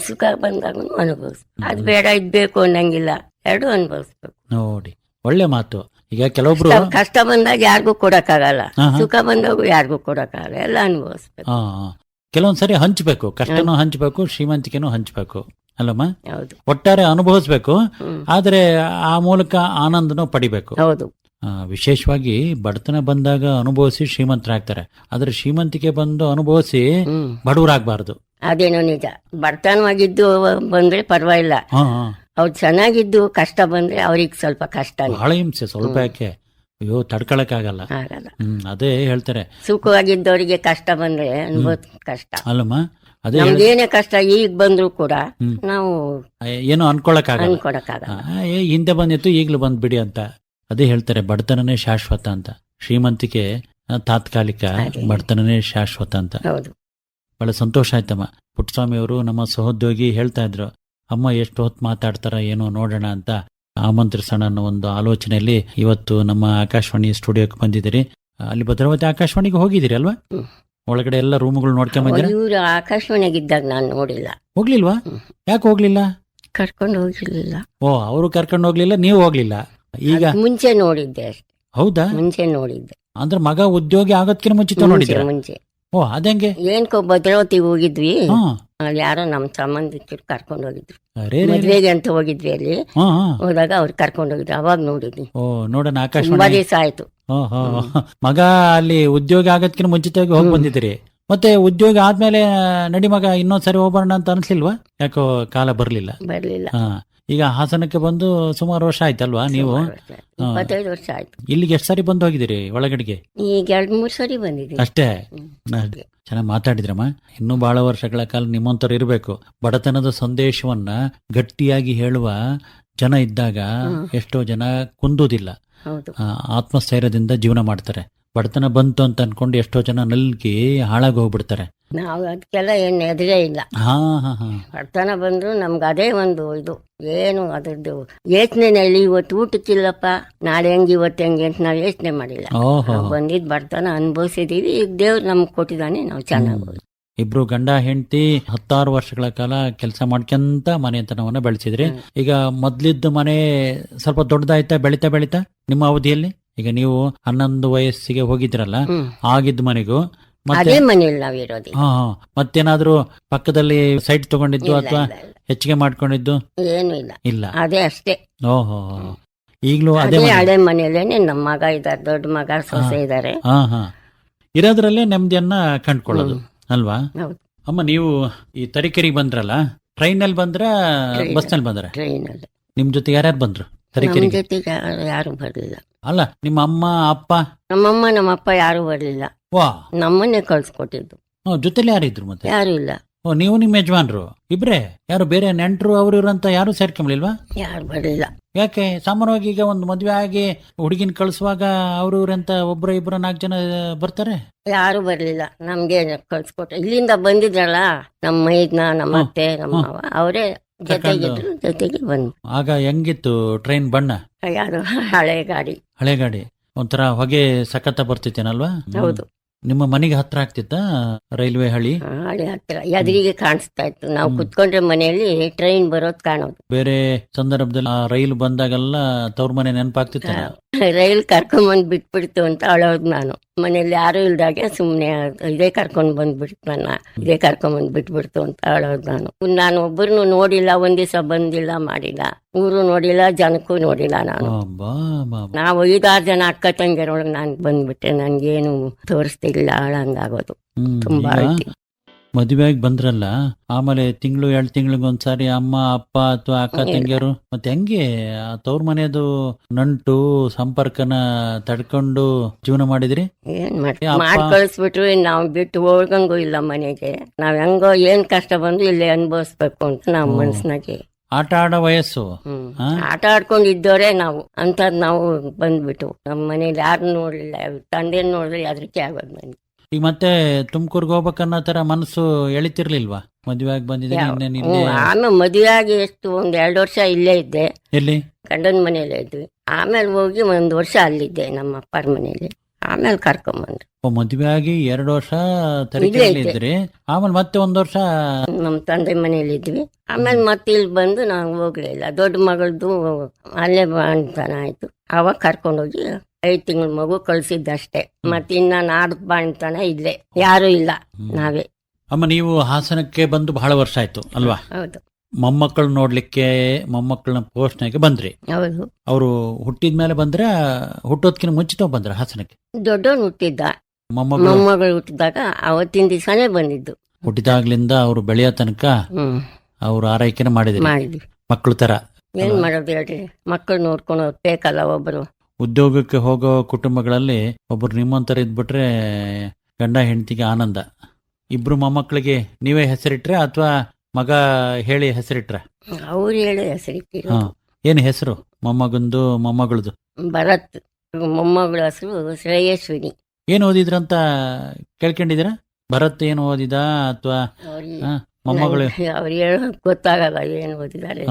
ಸುಖ ಬಂದಾಗ ಅನುಭವಿಸ್ಬೇಕು. ಅದು ಬೇಡ ಇದ್ಬೇಕು ಅನ್ನಂಗಿಲ್ಲ, 2 ಅನುಭವಿಸ್ಬೇಕು. ನೋಡಿ, ಒಳ್ಳೆ ಮಾತು. ಈಗ ಕೆಲವೊಬ್ರು ಕಷ್ಟ ಬಂದಾಗ ಯಾರಿಗೂ ಕೊಡಕ್ಕಾಗಲ್ಲ, ಸುಖ ಬಂದಾಗ ಯಾರಿಗೂ ಕೊಡಕ್ಕಾಗಲ್ಲ, ಎಲ್ಲ ಅನುಭವಿಸ್ಬೇಕು. ಕೆಲವೊಂದ್ಸರಿ ಹಂಚ್ಬೇಕು, ಕಷ್ಟನೂ ಹಂಚ್ಬೇಕು, ಶ್ರೀಮಂತಿಕೆನೂ ಹಂಚ್ಬೇಕು ಅಲ್ಲಮ್ಮ? ಹೌದು, ಒಟ್ಟಾರೆ ಅನುಭವಿಸ್ಬೇಕು, ಆದ್ರೆ ಆ ಮೂಲಕ ಆನಂದನೂ ಪಡಿಬೇಕು. ಹೌದು. ವಿಶೇಷವಾಗಿ ಬಡತನ ಬಂದಾಗ ಅನುಭವಿಸಿ ಶ್ರೀಮಂತರಾಗ್ತಾರೆ, ಆದ್ರೆ ಶ್ರೀಮಂತಿಕೆ ಬಂದು ಅನುಭವಿಸಿ ಬಡವರಾಗಬಾರ್ದು. ಅದೇನೋ ನಿಜ. ಬಡತನವಾಗಿದ್ದು ಬಂದ್ರೆ ಪರವಾಗಿಲ್ಲ, ಅವ್ರು ಚೆನ್ನಾಗಿದ್ದು ಕಷ್ಟ ಬಂದ್ರೆ ಅವ್ರಿಗೆ ಸ್ವಲ್ಪ ಕಷ್ಟ, ಬಹಳ ಹಿಂಸೆ. ಸ್ವಲ್ಪ ಯಾಕೆ, ಅಯ್ಯೋ ತಡ್ಕೊಳಕ್ಕಾಗಲ್ಲ. ಅದೇ ಹೇಳ್ತಾರೆ, ಸುಖವಾಗಿದ್ದವರಿಗೆ ಕಷ್ಟ ಬಂದ್ರೆ ಅನ್ಬೋದು ಕಷ್ಟ ಅಲ್ಲಮ್ಮ. ಅದೇ ಏನೇ ಕಷ್ಟ ಈಗ ಬಂದ್ರು ಕೂಡ ನಾವು ಏನೋ ಅನ್ಕೊಳಕ್ಕಾಗಲ್ಲ. ಹಿಂದೆ ಬಂದಿತ್ತು, ಈಗ್ಲೂ ಬಂದ್ಬಿಡಿ ಅಂತ. ಅದೇ ಹೇಳ್ತಾರೆ, ಬಡತನನೇ ಶಾಶ್ವತ ಅಂತ, ಶ್ರೀಮಂತಿಕೆ ತಾತ್ಕಾಲಿಕ, ಬಡತನನೇ ಶಾಶ್ವತ ಅಂತ. ಬಹಳ ಸಂತೋಷ ಆಯ್ತಮ್ಮ. ಪುಟ್ಟಸ್ವಾಮಿ ಅವರು, ನಮ್ಮ ಸಹೋದ್ಯೋಗಿ, ಹೇಳ್ತಾ ಇದ್ರು, ಅಮ್ಮ ಎಷ್ಟು ಹೊತ್ತು ಮಾತಾಡ್ತಾರ ಏನೋ ನೋಡೋಣ ಅಂತ ಆಮಂತ್ರಿಸೋಣ ಅನ್ನೋ ಒಂದು ಆಲೋಚನೆಯಲ್ಲಿ ಇವತ್ತು ನಮ್ಮ ಆಕಾಶವಾಣಿ ಸ್ಟುಡಿಯೋಕ್ಕೆ ಬಂದಿದ್ದೀರಿ. ಅಲ್ಲಿ ಭದ್ರಾವತಿ ಆಕಾಶವಾಣಿಗೆ ಹೋಗಿದ್ದೀರಿ ಅಲ್ವಾ? ಒಳಗಡೆ ಎಲ್ಲ ರೂಮ್ಗಳು ನೋಡ್ಕೊಂಡ್ ಬಂದಿರ? ಇವ್ರು ಆಕಾಶವಾಣಿಗಿದ್ದಾಗ ನಾನು ನೋಡಿಲ್ಲ. ಹೋಗ್ಲಿಲ್ವಾ? ಯಾಕೆ ಹೋಗ್ಲಿಲ್ಲ? ಕರ್ಕೊಂಡು ಹೋಗಿರ್ಲಿಲ್ಲ. ಅವರು ಕರ್ಕೊಂಡು ಹೋಗ್ಲಿಲ್ಲ, ನೀವು ಹೋಗ್ಲಿಲ್ಲ? ಈಗ ಮುಂಚೆ ನೋಡಿದ್ದೆ ಅಷ್ಟೇ. ಹೌದಾ? ಮುಂಚೆ ನೋಡಿದ್ದೆ. ಅಂದ್ರೆ ಮಗ ಉದ್ಯೋಗಿ ಆಗೋದ್ಕಿಂತ ಮುಂಚಿತ ನೋಡಿದ್ರ? ಮುಂಚೆ ಓ ಅದಂಗೆ. ಏನ್ಕೋ ಭದ್ರಾವತಿಗೆ ಹೋಗಿದ್ವಿ, ಹಾ. ಅಲ್ಲಿ ಯಾರೋ ನಮ್ಮ ಸಂಬಂಧಿಕರು ಕರ್ಕೊಂಡು ಹೋಗಿದ್ರು, ಅರೇ ಮದ್ವೆಗೆ ಅಂತ ಹೋಗಿದ್ವಿ. ಅಲ್ಲಿ ಹಾ ಹಾ. ಹೋದಾಗ ಅವ್ರು ಕರ್ಕೊಂಡು ಹೋಗಿದ್ರು, ಅವಾಗ ನೋಡಿದ್ವಿ. ಓ ನೋಡೋಣ ತುಂಬಾ ಆಕಾಶವಾಣಿ. ದಿವಸ ಆಯ್ತು. ಮಗ ಅಲ್ಲಿ ಉದ್ಯೋಗ ಆಗದ್ಕಿಂತ ಮುಂಚಿತವಾಗಿ ಹೋಗಿ ಬಂದಿದ್ದೀರಿ. ಮತ್ತೆ ಉದ್ಯೋಗ ಆದ್ಮೇಲೆ ನಡಿ ಮಗ ಇನ್ನೊಂದ್ಸರಿ ಹೋಗೋಣ ಅಂತ ಅನ್ಸ್ಲಿಲ್ವಾ? ಯಾಕೋ ಕಾಲ ಬರ್ಲಿಲ್ಲ. ಬರ್ಲಿಲ್ಲ. ಹಾ. ಈಗ ಹಾಸನಕ್ಕೆ ಬಂದು ಸುಮಾರು ವರ್ಷ ಆಯ್ತಲ್ವಾ ನೀವು? 25 ವರ್ಷ ಆಯ್ತು. ಇಲ್ಲಿಗೆ ಎಷ್ಟು ಸಾರಿ ಬಂದು ಹೋಗಿದ್ದೀರಿ ಒಳಗಡೆಗೆ? ಈಗ 2-3 ಸರಿ ಬಂದಿದ್ದೀವಿ ಅಷ್ಟೇ. ಚೆನ್ನಾಗಿ ಮಾತಾಡಿದ್ರಮ್ಮ. ಇನ್ನೂ ಬಹಳ ವರ್ಷಗಳ ಕಾಲ ನಿಮ್ಮಂತವ್ರು ಇರಬೇಕು. ಬಡತನದ ಸಂದೇಶವನ್ನ ಗಟ್ಟಿಯಾಗಿ ಹೇಳುವ ಜನ ಇದ್ದಾಗ ಎಷ್ಟೋ ಜನ ಕುಂದುದಿಲ್ಲ, ಹೌದು. ಆತ್ಮಸ್ಥೈರ್ಯದಿಂದ ಜೀವನ ಮಾಡ್ತಾರೆ. ಬಡತನ ಬಂತು ಅಂತ ಅನ್ಕೊಂಡು ಎಷ್ಟೋ ಜನ ನಲ್ಗಿ ಹಾಳಾಗಿ ಹೋಗ್ಬಿಡ್ತಾರೆ. ನಾವು ಅದಕ್ಕೆಲ್ಲ ಏನು ಎದುರೇ ಇಲ್ಲ. ಹಾ ಹಾ ಹಾ. ಬಡತನ ಬಂದ್ರು ನಮ್ಗೆ ಅದೇ ಒಂದು ಇದು, ಏನು ಅದ್ರದ್ದು ಯೋಚನೆನಲ್ಲಿ ಇವತ್ತು ಊಟಕ್ಕಿಲ್ಲಪ್ಪ, ನಾಳೆ ಹೆಂಗೆ ಇವತ್ತು ಹೆಂಗೆ ಅಂತ ನಾವು ಯೋಚನೆ ಮಾಡಿಲ್ಲ. ಓಹೋ. ನಾವು ಬಂದಿದ್ ಬಡತನ ಅನುಭವಿಸಿದೀವಿ. ಈಗ ದೇವ್ರು ನಮ್ಗೆ ಕೊಟ್ಟಿದ್ದಾನೆ, ನಾವು ಚೆನ್ನಾಗಿ. ಇಬ್ರು ಗಂಡ ಹೆಂಡತಿ 16 ವರ್ಷಗಳ ಕಾಲ ಕೆಲಸ ಮಾಡ್ಕೊಂತ ಮನೆತನವನ್ನ ಬೆಳೆಸಿದ್ರಿ. ಈಗ ಮೊದ್ಲಿದ್ದ ಮನೆ ಸ್ವಲ್ಪ ದೊಡ್ಡದಾಯ್ತಾ ಬೆಳಿತಾ ಬೆಳಿತಾ ನಿಮ್ಮ ಅವಧಿಯಲ್ಲಿ? ಈಗ ನೀವು 11 ವಯಸ್ಸಿಗೆ ಹೋಗಿದ್ರಲ್ಲ, ಆಗಿದ್ದ ಮನೆಗೂ ಅದೇ ಮನೇಲಿ ನಾವಿರೋದು. ಹಾ ಹಾ. ಮತ್ತೇನಾದ್ರೂ ಪಕ್ಕದಲ್ಲಿ ಸೈಟ್ ತಗೊಂಡಿದ್ದು ಅಥವಾ ಹೆಚ್ಚಿಗೆ ಮಾಡ್ಕೊಂಡಿದ್ದು? ಏನು ಇಲ್ಲ, ಇಲ್ಲ. ಅದೇ ಅಷ್ಟೇ. ಓಹೋ. ಈಗ್ಲೂ ಅದೇ ಹಳೆ ಮನೆಯಲ್ಲೇನೆ ನಮ್ಮ ಮಗ ಇದ್ದಾರೆ, ದೊಡ್ಡ ಮಗ ಸೊಸೆ ಇದ್ದಾರೆ. ಹಾ ಹಾ. ಇರೋದ್ರಲ್ಲೇ ನೆಮ್ಮದಿಯನ್ನ ಕಂಡ್ಕೊಳ್ಳೋದು ಅಲ್ವಾ? ಹೌದು. ಅಮ್ಮ, ನೀವು ಈ ತರೀಕೆರೆಗೆ ಬಂದ್ರಲ್ಲ, ಟ್ರೈನ್ ನಲ್ಲಿ ಬಂದ್ರ ಬಸ್ ನಲ್ಲಿ ಬಂದ್ರ? ಟ್ರೈನ್ ಅಲ್ಲಿ. ನಿಮ್ ಜೊತೆ ಯಾರ್ಯಾರು ಬಂದ್ರು ನಮ್ಮ ತರೀಕೆರೆಗೆ? ಜೊತೆಗೆ ಯಾರು ಬರ್ಲಿಲ್ಲ. ಅಲ್ಲ, ನಿಮ್ಮ ಅಮ್ಮ ಅಪ್ಪ? ನಮ್ಮಮ್ಮ ನಮ್ಮಪ್ಪ ಯಾರು ಬರ್ಲಿಲ್ಲ, ವಾ. ನಮ್ಮನ್ನೇ ಕಳ್ಸಿಕೊಟ್ಟಿದ್ದು. ಜೊತೆಲಿ ಯಾರಿದ್ರು ಮತ್ತೆ? ಯಾರು ಇಲ್ಲ. ಓ, ನೀವು ನಿಮ್ಮ ಯಜಮಾನ್ರು ಇಬ್ರೇ? ಯಾರು ಬೇರೆ ನೆಂಟರು ಅವ್ರು ಇವ್ರಂತ ಯಾರು ಸೇರ್ಕೊಂಬಲಿಲ್ವಾ? ಯಾರು ಬರ್ಲಿಲ್ಲ. ಯಾಕೆ? ಸಾಮಾನ್ಯವಾಗಿ ಈಗ ಒಂದು ಮದ್ವೆ ಆಗಿ ಹುಡುಗಿನ ಕಳ್ಸುವಾಗ ಅವ್ರು ಇವ್ರಂತ ಒಬ್ರ ಇಬ್ರ 4 ಜನ ಬರ್ತಾರೆ. ಯಾರು ಬರ್ಲಿಲ್ಲ, ನಮ್ಗೆ ಕಳ್ಸಿಕೊಟ್ಟ. ಇಲ್ಲಿಂದ ಬಂದಿದ್ರಲ್ಲ ನಮ್ಮ ಮೈದ್ನ, ನಮ್ಮ ಅತ್ತೆ, ನಮ್ಮ ಮಾವ, ಅವರೇ ಜೊತೆಗಿದ್ರು, ಜೊತೆಗೆ ಬಂದು. ಆಗ ಹೆಂಗಿತ್ತು ಟ್ರೈನ್ ಬಣ್ಣ? ಯಾರು ಹಳೆ ಗಾಡಿ. ಹಳೆ ಗಾಡಿ ಒಂಥರ ಹೊಗೆ ಸಖತ್ತ ಬರ್ತಿತ್ತೇನಲ್ವಾ? ಹೌದು. ನಿಮ್ಮ ಮನೆಗೆ ಹತ್ರ ಆಗ್ತಿತ್ತ ರೈಲ್ವೆ ಹಳಿ? ಹಳೆ ಹತ್ತಿರ ಎದುರಿಗೆ ಕಾಣಿಸ್ತಾ ಇತ್ತು. ನಾವು ಕುತ್ಕೊಂಡ್ರೆ ಮನೆಯಲ್ಲಿ ಟ್ರೈನ್ ಬರೋದ್ ಕಾಣೋದು. ಬೇರೆ ಸಂದರ್ಭದಲ್ಲಿ ಆ ರೈಲು ಬಂದಾಗೆಲ್ಲ ತವ್ರ ಮನೆ ನೆನಪಾಗ್ತಿತ್ತ? ರೈಲ್ ಕರ್ಕೊಂಡ್ ಬಿಟ್ಬಿಡ್ತು ಅಂತ ಅಳೋದು ನಾನು. ಮನೇಲಿ ಯಾರು ಇಲ್ದಾಗೆ ಸುಮ್ನೆ ಇದೇ ಕರ್ಕೊಂಡ್ ಬಂದ್ಬಿಡ್ತು ನನ್ನ, ಇದೇ ಕರ್ಕೊಂಡ್ ಬಿಟ್ಬಿಡ್ತು ಅಂತ ಅಳೋದು ನಾನು. ನಾನು ಒಬ್ಬರನ್ನು ನೋಡಿಲ್ಲ, ಒಂದ್ ದಿವಸ ಬಂದಿಲ್ಲ, ಮಾಡಿಲ್ಲ, ಊರು ನೋಡಿಲ್ಲ, ಜನಕ್ಕೂ ನೋಡಿಲ್ಲ ನಾನು. ನಾವು 5-6 ಜನ ಅಕ್ಕ ತಂಗಿಯರೊಳಗೆ ನಾನು ಬಂದ್ಬಿಟ್ಟೆ. ನನ್ಗೇನು ತೋರಿಸ್ತಿಲ್ಲ, ಹಂಗಾಗೋದು ತುಂಬಾ ಐತಿ. ಮದುವೆಯಾಗಿ ಬಂದ್ರಲ್ಲ, ಆಮೇಲೆ 1-2 ತಿಂಗಳಿಗೊಂದ್ಸಾರಿ ಅಮ್ಮ ಅಪ್ಪ ಅಥವಾ ಅಕ್ಕ ತಂಗಿಯರು ಮತ್ತೆ ಹೆಂಗೆ ತವ್ರ ಮನೆಯದು ನಂಟು ಸಂಪರ್ಕನ ತಡ್ಕೊಂಡು ಜೀವನ ಮಾಡಿದ್ರಿ? ಏನ್ ಮಾಡಿ ಕಳಿಸ್ಬಿಟ್ರು. ನಾವು ಬಿಟ್ಟು ಹೋಗಂಗೂ ಇಲ್ಲ ಮನೆಗೆ. ನಾವ್ ಹೆಂಗೋ ಏನ್ ಕಷ್ಟ ಬಂದು ಇಲ್ಲೇ ಅನುಭವಿಸ್ಬೇಕು ಅಂತ ನಾವ್ ಮನ್ಸಿನಾಗೆ. ಆಟ ಆಡೋ ವಯಸ್ಸು. ಆಟ ಆಡ್ಕೊಂಡಿದ್ದವ್ರೆ ನಾವು ಅಂತದ್ ನಾವು ಬಂದ್ಬಿಟ್ಟು ನಮ್ಮ ಮನೇಲಿ ಯಾರು ನೋಡ್ಲಿಲ್ಲ, ತಂದೆ ನೋಡಿದ್ರೆ ಅದಕ್ಕೆ ಆಗೋದು ನನಗೆ. ಈಗ ಮತ್ತೆ ತುಮಕೂರ್ಗೆ ಹೋಗ್ಬೇಕನ್ನೋ ತರ ಮನಸ್ಸು ಎಳಿತಿರ್ಲಿಲ್ವಾ? ಮದುವೆ ಆಗಿ ಬಂದಿದ್ದೀನಿ. ಆಮೇಲೆ ಮದುವೆ ಆಗಿ ಎಷ್ಟು 1-2 ವರ್ಷ ಇಲ್ಲೇ ಇದ್ದೆ. ಎಲ್ಲಿ? ಗಂಡನ ಮನೇಲಿ ಇದ್ವಿ. ಆಮೇಲೆ ಹೋಗಿ 1 ವರ್ಷ ಅಲ್ಲಿದ್ದೆ ನಮ್ಮ ಅಪ್ಪರ ಮನೇಲಿ. ಆಮೇಲೆ ಕರ್ಕೊಂಬಂದ್ರು. ಮದುವೆ ಆಗಿ 2 ವರ್ಷ ತರೀಕೆರೆಯಲ್ಲಿ ಇದ್ರಿ, ಆಮೇಲೆ ಮತ್ತೆ 1 ವರ್ಷ ನಮ್ಮ ತಂದೆ ಮನೇಲಿ ಇದ್ವಿ. ಆಮೇಲೆ ಮತ್ತೆ ಇಲ್ಲಿ ಬಂದು ನಾವು ಹೋಗ್ಲಿಲ್ಲ. ದೊಡ್ಡ ಮಗಳದು ಅಲ್ಲೇ ಬಾಣ್ತನ ಆಯ್ತು, ಅವಾಗ ಕರ್ಕೊಂಡೋಗಿ 5 ತಿಂಗಳ ಮಗು ಕಳ್ಸಿದ್ದಷ್ಟೇ. ಮತ್ತೆ ಇನ್ನ ನಾಡ್ದು ಬಾಣ್ತನ ಇಲ್ಲೇ, ಯಾರು ಇಲ್ಲ, ನಾವೇ. ಅಮ್ಮ, ನೀವು ಹಾಸನಕ್ಕೆ ಬಂದು ಬಹಳ ವರ್ಷ ಆಯ್ತು ಅಲ್ವಾ? ಹೌದು. ಮೊಮ್ಮಕ್ಕಳು ನೋಡ್ಲಿಕ್ಕೆ ಮೊಮ್ಮಕ್ಕಳನ್ನ ಪೋಷಣೆಗೆ ಬಂದ್ರಿ. ಹೌದು. ಅವರು ಹುಟ್ಟಿದ್ಮೇಲೆ ಬಂದ್ರ ಹುಟ್ಟೋದ್ಕಿಂತ ಮುಂಚಿತ ಬಂದ್ರ ಹಾಸನಕ್ಕೆ? ದೊಡ್ಡವನು ಹುಟ್ಟಿದ್ದ, ಮೊಮ್ಮಗಳು ಹುಟ್ಟಿದಾಗ ಅವತ್ತಿನ ದಿವಸನೇ ಬಂದಿದ್ದು. ಹುಟ್ಟಿದಾಗ್ಲಿಂದ ಅವ್ರು ಬೆಳೆಯೋ ತನಕ ಅವ್ರು ಆರೈಕೆನ ಮಾಡಿದ್ರಿ ಮಕ್ಕಳು ತರ. ಏನ್ ಮಾಡೋದು ಹೇಳ್ರಿ, ಮಕ್ಕಳು ನೋಡ್ಕೊಂಡು ಬೇಕಲ್ಲ ಒಬ್ಬರು. ಉದ್ಯೋಗಕ್ಕೆ ಹೋಗೋ ಕುಟುಂಬಗಳಲ್ಲಿ ಒಬ್ರು ನಿಮ್ಮಂತರ ಇದ್ಬಿಟ್ರೆ ಗಂಡ ಹೆಂಡತಿಗೆ ಆನಂದ. ಇಬ್ರು ಮೊಮ್ಮಕ್ಕಳಿಗೆ ನೀವೇ ಹೆಸರಿಟ್ರೆ ಅಥವಾ ಮಗ ಹೇಳಿ ಹೆಸರಿಟ್ರ? ಅವ್ರು ಹೇಳಿ ಹೆಸರಿಟ್ಟಿ. ಏನ್ ಹೆಸರು ಮೊಮ್ಮಗಂದು ಮೊಮ್ಮಗಳದು? ಭರತ್. ಮೊಮ್ಮಗಳ ಹೆಸರು ಶ್ರೇಯಸ್ವಿನಿ. ಏನ್ ಓದಿದ್ರಂತ ಕೇಳ್ಕೊಂಡಿದ್ದೀರಾ? ಭರತ್ ಏನು ಓದಿದ ಅಥವಾ ಮೊಮ್ಮಗಳು? ಅವ್ರು ಹೇಳ ಗೊತ್ತಾಗಲ್ಲ ಏನ್ ಓದಿದ್ದಾರೆ.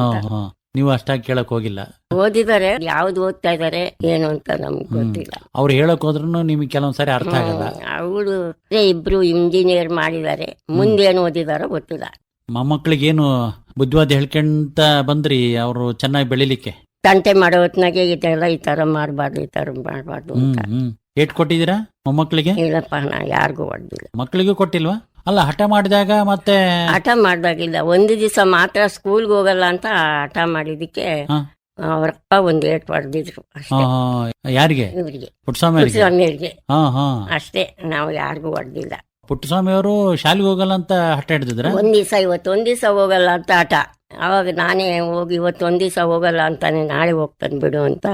ನೀವು ಅಷ್ಟಾಗಿ ಕೇಳಕ್ ಹೋಗಿಲ್ಲ? ಓದಿದ್ದಾರೆ, ಯಾವ್ದು ಓದ್ತಾ ಇದಾರೆ ಏನು ಅಂತ ನಮ್ಗೆ ಗೊತ್ತಿಲ್ಲ. ಅವ್ರು ಹೇಳಕ್ ಹೋದ್ರು ನಿಮ್ಗೆ ಕೆಲವೊಂದ್ಸರಿ ಅರ್ಥ ಆಗಲ್ಲ. ಅವಳು ಇಬ್ರು ಇಂಜಿನಿಯರ್ ಮಾಡಿದ್ದಾರೆ, ಮುಂದೇನು ಓದಿದಾರೋ ಗೊತ್ತಿಲ್ಲ. ಮೊಮ್ಮಕ್ಳಿಗೆ ಏನು ಬುದ್ಧಿವಾದ ಹೇಳ್ಕೊಂತ ಬಂದ್ರಿ ಅವರು ಚೆನ್ನಾಗಿ ಬೆಳಿಲಿಕ್ಕೆ? ತಂಟೆ ಮಾಡೋ ಹೊತ್ನಾಗೆ ಇದೆಲ್ಲ ಈ ತರ ಮಾಡ್ಬಾರ್ದು, ಈ ತರ ಮಾಡ್ಬಾರ್ದು ಅಂತ ಏಟ್ ಕೊಟ್ಟಿದ್ದೀರಾ ಮೊಮ್ಮಕ್ಕಳಿಗೆ? ಇಲ್ಲಪ್ಪ ನಾ ಯಾರಿಗೂ ಹೊಡೆದಿಲ್ಲ. ಮಕ್ಕಳಿಗೂ ಕೊಟ್ಟಿಲ್ವಾ? ಅಲ್ಲ, ಹಠ ಮಾಡಿದಾಗ ಮತ್ತೆ ಹಠ ಮಾಡ್ದಾಗಿಲ್ಲ, ಒಂದು ದಿವಸ ಮಾತ್ರ ಸ್ಕೂಲ್ಗೆ ಹೋಗಲ್ಲ ಅಂತ ಹಠ ಮಾಡಿದಕ್ಕೆ ಹಾ. ಅವರಪ್ಪ ಒಂದ್ ಏಟ್ ಹೊಡೆದಿದ್ರು ಅಷ್ಟೇ. ಯಾರಿಗೆ? ಇವ್ರಿಗೆ ಪುಟ್ಟಸ್ವಾಮಿ ಅವರಿಗೆ? ಸ್ವಾಮಿಯವ್ರಿಗೆ ಹಾ ಹಾ. ಅಷ್ಟೇ, ನಾವು ಯಾರಿಗೂ ಹೊಡೆದಿಲ್ಲ. ಪುಟ್ಟಸ್ವಾಮಿ ಅವರು ಶಾಲೆಗೆ ಹೋಗಲ್ಲ ಅಂತ ಹಠ ಹಿಡಿದಿದ್ರ? ಒಂದ್ ದಿವಸ ಇವತ್ತೊಂದ್ ದಿವಸ ಹೋಗಲ್ಲ ಅಂತ ಹಠ. ಅವಾಗ ನಾನೇ ಹೋಗಿ ಇವತ್ತೊಂದ್ ದಿವಸ ಹೋಗಲ್ಲ ಅಂತಾನೆ, ನಾಳೆ ಹೋಗ್ತಾನೆ ಬಿಡು ಅಂತ.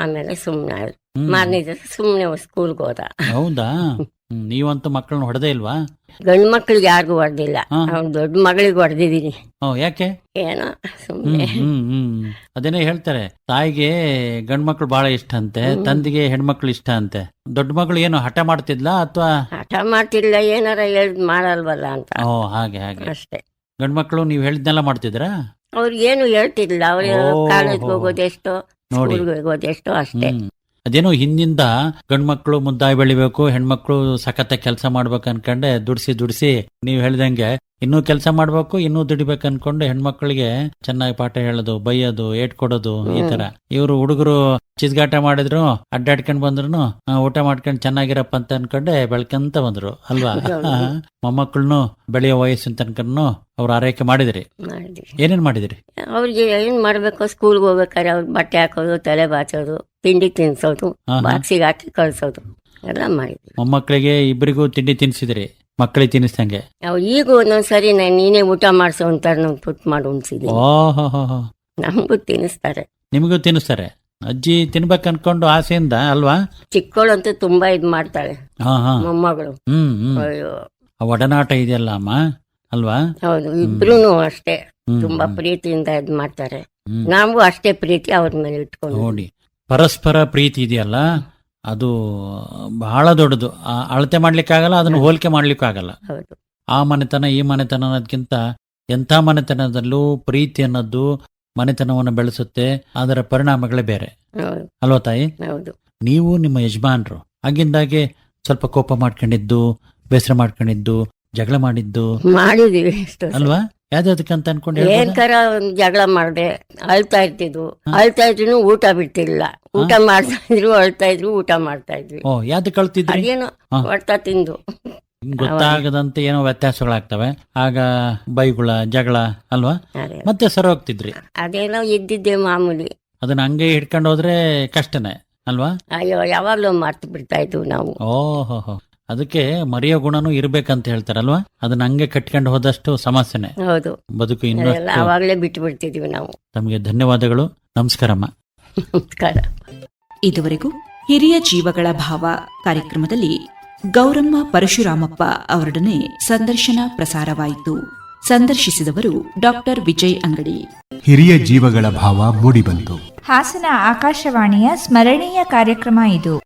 ಆಮೇಲೆ ಸುಮ್ನೆ ಆದ್ರು. ಮಾರನೇ ದಿವಸ ಸುಮ್ನೆ ಸ್ಕೂಲ್ಗೆ ಹೋದ. ಹೌದಾ? ನೀವಂತೂ ಮಕ್ಕಳನ್ನ ಹೊಡೆದೇ ಇಲ್ವಾ? ಗಂಡು ಮಕ್ಳಿಗೆ ಯಾರಿಗೂ ಹೊಡೆದಿಲ್ಲ. ಹಾ. ಅವ್ನು ದೊಡ್ಡ ಮಗಳಿಗೆ ಹೊಡೆದಿದ್ದೀನಿ. ಯಾಕೆ? ಏನೋ ಸುಮ್ನೆ. ಅದೇನೇ ಹೇಳ್ತಾರೆ, ತಾಯಿಗೆ ಗಂಡ್ಮಕ್ಳು ಬಹಳ ಇಷ್ಟ ಅಂತೆ, ತಂದೆಗೆ ಹೆಣ್ಮಕ್ಳು ಇಷ್ಟ ಅಂತೆ. ದೊಡ್ಡ ಮಗಳು ಏನು ಹಠ ಮಾಡ್ತಿದ್ಲಾ ಅಥವಾ? ಹಠ ಮಾಡ್ತಿಲ್ಲ, ಏನಾರ ಹೇಳ್ದ್ ಮಾಡಲ್ವಲ್ಲ ಅಂತ ಹಾಗೆ ಹಾಗೆ. ಅಷ್ಟೇ. ಗಂಡ್ಮಕ್ಳು ನೀವ್ ಹೇಳಿದ್ನೆಲ್ಲ ಮಾಡ್ತಿದ್ರಾ? ಅವ್ರಿಗೇನು ಹೇಳ್ತಿರ್ಲಿಲ್ಲ. ಅವ್ರು ಓಹೋ. ಕಾಲೇಜ್ಗೆ ಹೋಗೋದೆಷ್ಟೋ, ನೋಡಿ. ಸ್ಕೂಲ್ಗೆ ಹೋಗೋದೆಷ್ಟೋ ಅಷ್ಟೇ. ಅದೇನೋ ಹಿಂದಿಂದ ಗಂಡ್ಮಕ್ಳು ಮುದ್ದಾಯಿ ಬೆಳಿಬೇಕು, ಹೆಣ್ಮಕ್ಳು ಸಖತ್ತ ಕೆಲಸ ಮಾಡ್ಬೇಕು ಅನ್ಕೊಂಡೆ ದುಡ್ಸಿ ನೀವ್ ಹೇಳ್ದಂಗೆ ಇನ್ನೂ ಕೆಲಸ ಮಾಡ್ಬೇಕು, ಇನ್ನೂ ದುಡಿಬೇಕು ಅನ್ಕೊಂಡು ಹೆಣ್ಮಕ್ಳಿಗೆ ಚೆನ್ನಾಗಿ ಪಾಠ ಹೇಳೋದು, ಬೈಯೋದು, ಏಟ್ ಕೊಡೋದು, ಈ ತರ. ಇವ್ರು ಹುಡುಗರು ಚಿಸ್ಗಾಟ ಮಾಡಿದ್ರು, ಅಡ್ಡಾಡ್ಕೊಂಡ್ ಬಂದ್ರು, ಊಟ ಮಾಡ್ಕೊಂಡ್ ಚೆನ್ನಾಗಿರಪ್ಪ ಅಂತ ಅನ್ಕೊಂಡೆ ಬೆಳ್ಕಂತ ಬಂದ್ರು ಅಲ್ವಾ? ಮೊಮ್ಮಕ್ಕಳನ್ನು ಬೆಳೆಯೋ ವಯಸ್ಸು ಅಂತ ಅನ್ಕೊಂಡು ಅವ್ರು ಆರೈಕೆ ಮಾಡಿದ್ರಿ. ಮಾಡಿದ್ವಿ. ಏನೇನ್ ಮಾಡಿದಿರಿ? ಅವ್ರಿಗೆ ಏನ್ ಮಾಡ್ಬೇಕು, ಸ್ಕೂಲ್ಗೆ ಹೋಗ್ಬೇಕಾದ್ರೆ ಅವ್ರಿಗೆ ಬಟ್ಟೆ ಹಾಕೋದು, ತಲೆ ಬಾಚೋದು, ತಿಂಡಿ ತಿನ್ಸೋದು, ಬಾಕ್ಸಿಗೆ ಹಾಕಿ ಕಳ್ಸೋದು ಎಲ್ಲ ಮಾಡಿದ್ವಿ. ಮೊಮ್ಮಕ್ಕಳಿಗೆ ಇಬ್ಬರಿಗೂ ತಿಂಡಿ ತಿನ್ಸಿದ್ರಿ, ಮಕ್ಕಳಿಗೆ ತಿನ್ನಿಸ್ದಂಗೆ? ಅವ್ರು ಈಗ ಒಂದೊಂದ್ಸರಿ ನೀನೇ ಊಟ ಮಾಡ್ಸೋ ಅಂತಾರೆ, ನಾವು ತುಟ್ ಮಾಡಿ ಉಣ್ಸಿದ್ವಿ. ಓಹೋ. ನಮಗೂ ತಿನ್ನಿಸ್ತಾರೆ. ನಿಮಗೂ ತಿನ್ನಿಸ್ತಾರೆ? ಅಜ್ಜಿ ತಿನ್ಬೇಕು ಅನ್ಕೊಂಡು ಆಸೆಯಿಂದ ಅಲ್ವಾ? ಚಿಕ್ಕವಳಂತೂ ತುಂಬಾ ಇದ್ ಮಾಡ್ತಾಳೆ, ಮೊಮ್ಮಗಳು. ಅಯ್ಯೋ, ಒಡನಾಟ ಇದೆಯಲ್ಲ ಅಮ್ಮ ಅಲ್ವಾ? ಹೌದು, ಇಬ್ರು ಅಷ್ಟೇ ತುಂಬಾ ಪ್ರೀತಿಯಿಂದ ಇದ್ ಮಾಡ್ತಾರೆ. ನಾವು ಅಷ್ಟೇ ಪ್ರೀತಿ ಅವ್ರ ಮೇಲೆ ಇಟ್ಕೊಂಡು. ನೋಡಿ, ಪರಸ್ಪರ ಪ್ರೀತಿ ಇದೆಯಲ್ಲ, ಅದು ಬಹಳ ದೊಡ್ಡದು. ಅಳತೆ ಮಾಡ್ಲಿಕ್ಕಾಗಲ್ಲ, ಅದನ್ನು ಹೋಲಿಕೆ ಮಾಡ್ಲಿಕ್ಕಾಗಲ್ಲ. ಹೌದು. ಆ ಮನೆತನ ಈ ಮನೆತನ ಅನ್ನೋದಕ್ಕಿಂತ ಎಂಥ ಮನೆತನದಲ್ಲೂ ಪ್ರೀತಿ ಅನ್ನೋದು ಮನೆತನವನ್ನು ಬೆಳೆಸುತ್ತೆ. ಅದರ ಪರಿಣಾಮಗಳೇ ಬೇರೆ ಅಲ್ವಾ ತಾಯಿ? ಹೌದು. ನೀವು ನಿಮ್ಮ ಯಜಮಾನ್ರು ಆಗಿಂದಾಗೆ ಸ್ವಲ್ಪ ಕೋಪ ಮಾಡ್ಕೊಂಡಿದ್ದು, ಬೇಸರ ಮಾಡ್ಕೊಂಡಿದ್ದು, ಜಗಳ ಮಾಡಿದ್ದು ಮಾಡಿದೀವಿ ಅಲ್ವಾ? ಯಾವ್ದಕ್ಕಂತ ಅನ್ಕೊಂಡು ಏನ್ಕರ ಜಗಳ ಮಾಡ್ದೆ, ಅಳ್ತಾ ಇರ್ತಿದ್ವು. ಅಳ್ತಾ ಇದ್ರು ಊಟ ಬಿಡ್ತಿರ್ಲಿಲ್ಲ. ಊಟ ಮಾಡ್ತಾ ಇದ್ರು, ಅಳ್ತಾ ಇದ್ರು, ಊಟ ಮಾಡ್ತಾ ಇದ್ವಿ. ಯಾವ್ದು ಕಳ್ತಿದ್ರಿ? ಅದೇನೋ ಹೊಡ್ತಾ ತಿಂದು ಗೊತ್ತಾಗದಂತೆ ಏನೋ ವ್ಯತ್ಯಾಸಗಳಾಗ್ತವೆ, ಆಗ ಬೈಗುಳ ಜಗಳ ಅಲ್ವಾ? ಮತ್ತೆ ಸರಿ ಹೋಗ್ತಿದ್ರಿ. ಅದೇನೋ ಇದ್ದಿದ್ದೆ ಮಾಮೂಲಿ. ಅದನ್ನ ಹಂಗೆ ಹಿಡ್ಕೊಂಡು ಹೋದ್ರೆ ಕಷ್ಟನೇ ಅಲ್ವಾ? ಅಯ್ಯೋ, ಯಾವಾಗ್ಲೂ ಮರ್ತು ಬಿಡ್ತಾ ಇದ್ವು ನಾವು. ಓಹೋ, ಅದಕ್ಕೆ ಮರೆಯೋ ಗುಣನೂ ಇರ್ಬೇಕಂತ ಹೇಳ್ತಾರಲ್ವಾ? ಅದನ್ನ ಹಂಗೆ ಕಟ್ಕೊಂಡು ಹೋದಷ್ಟು ಸಮಸ್ಯೆನೆ. ಹೌದು, ಬದುಕು ಇನ್ನಷ್ಟು. ಅವಾಗ್ಲೇ ಬಿಟ್ಟು ಬಿಡ್ತಿದ್ವಿ ನಾವು. ತಮಗೆ ಧನ್ಯವಾದಗಳು. ನಮಸ್ಕಾರಮ್ಮ. ನಮಸ್ಕಾರ. ಇದುವರೆಗೂ ಹಿರಿಯ ಜೀವಗಳ ಭಾವ ಕಾರ್ಯಕ್ರಮದಲ್ಲಿ ಗೌರಮ್ಮ ಪರಶುರಾಮಪ್ಪ ಅವರೊಡನೆ ಸಂದರ್ಶನ ಪ್ರಸಾರವಾಯಿತು. ಸಂದರ್ಶಿಸಿದವರು ಡಾಕ್ಟರ್ ವಿಜಯ್ ಅಂಗಡಿ. ಹಿರಿಯ ಜೀವಗಳ ಭಾವ ಮೂಡಿಬಂತು. ಹಾಸನ ಆಕಾಶವಾಣಿಯ ಸ್ಮರಣೀಯ ಕಾರ್ಯಕ್ರಮ ಇದು.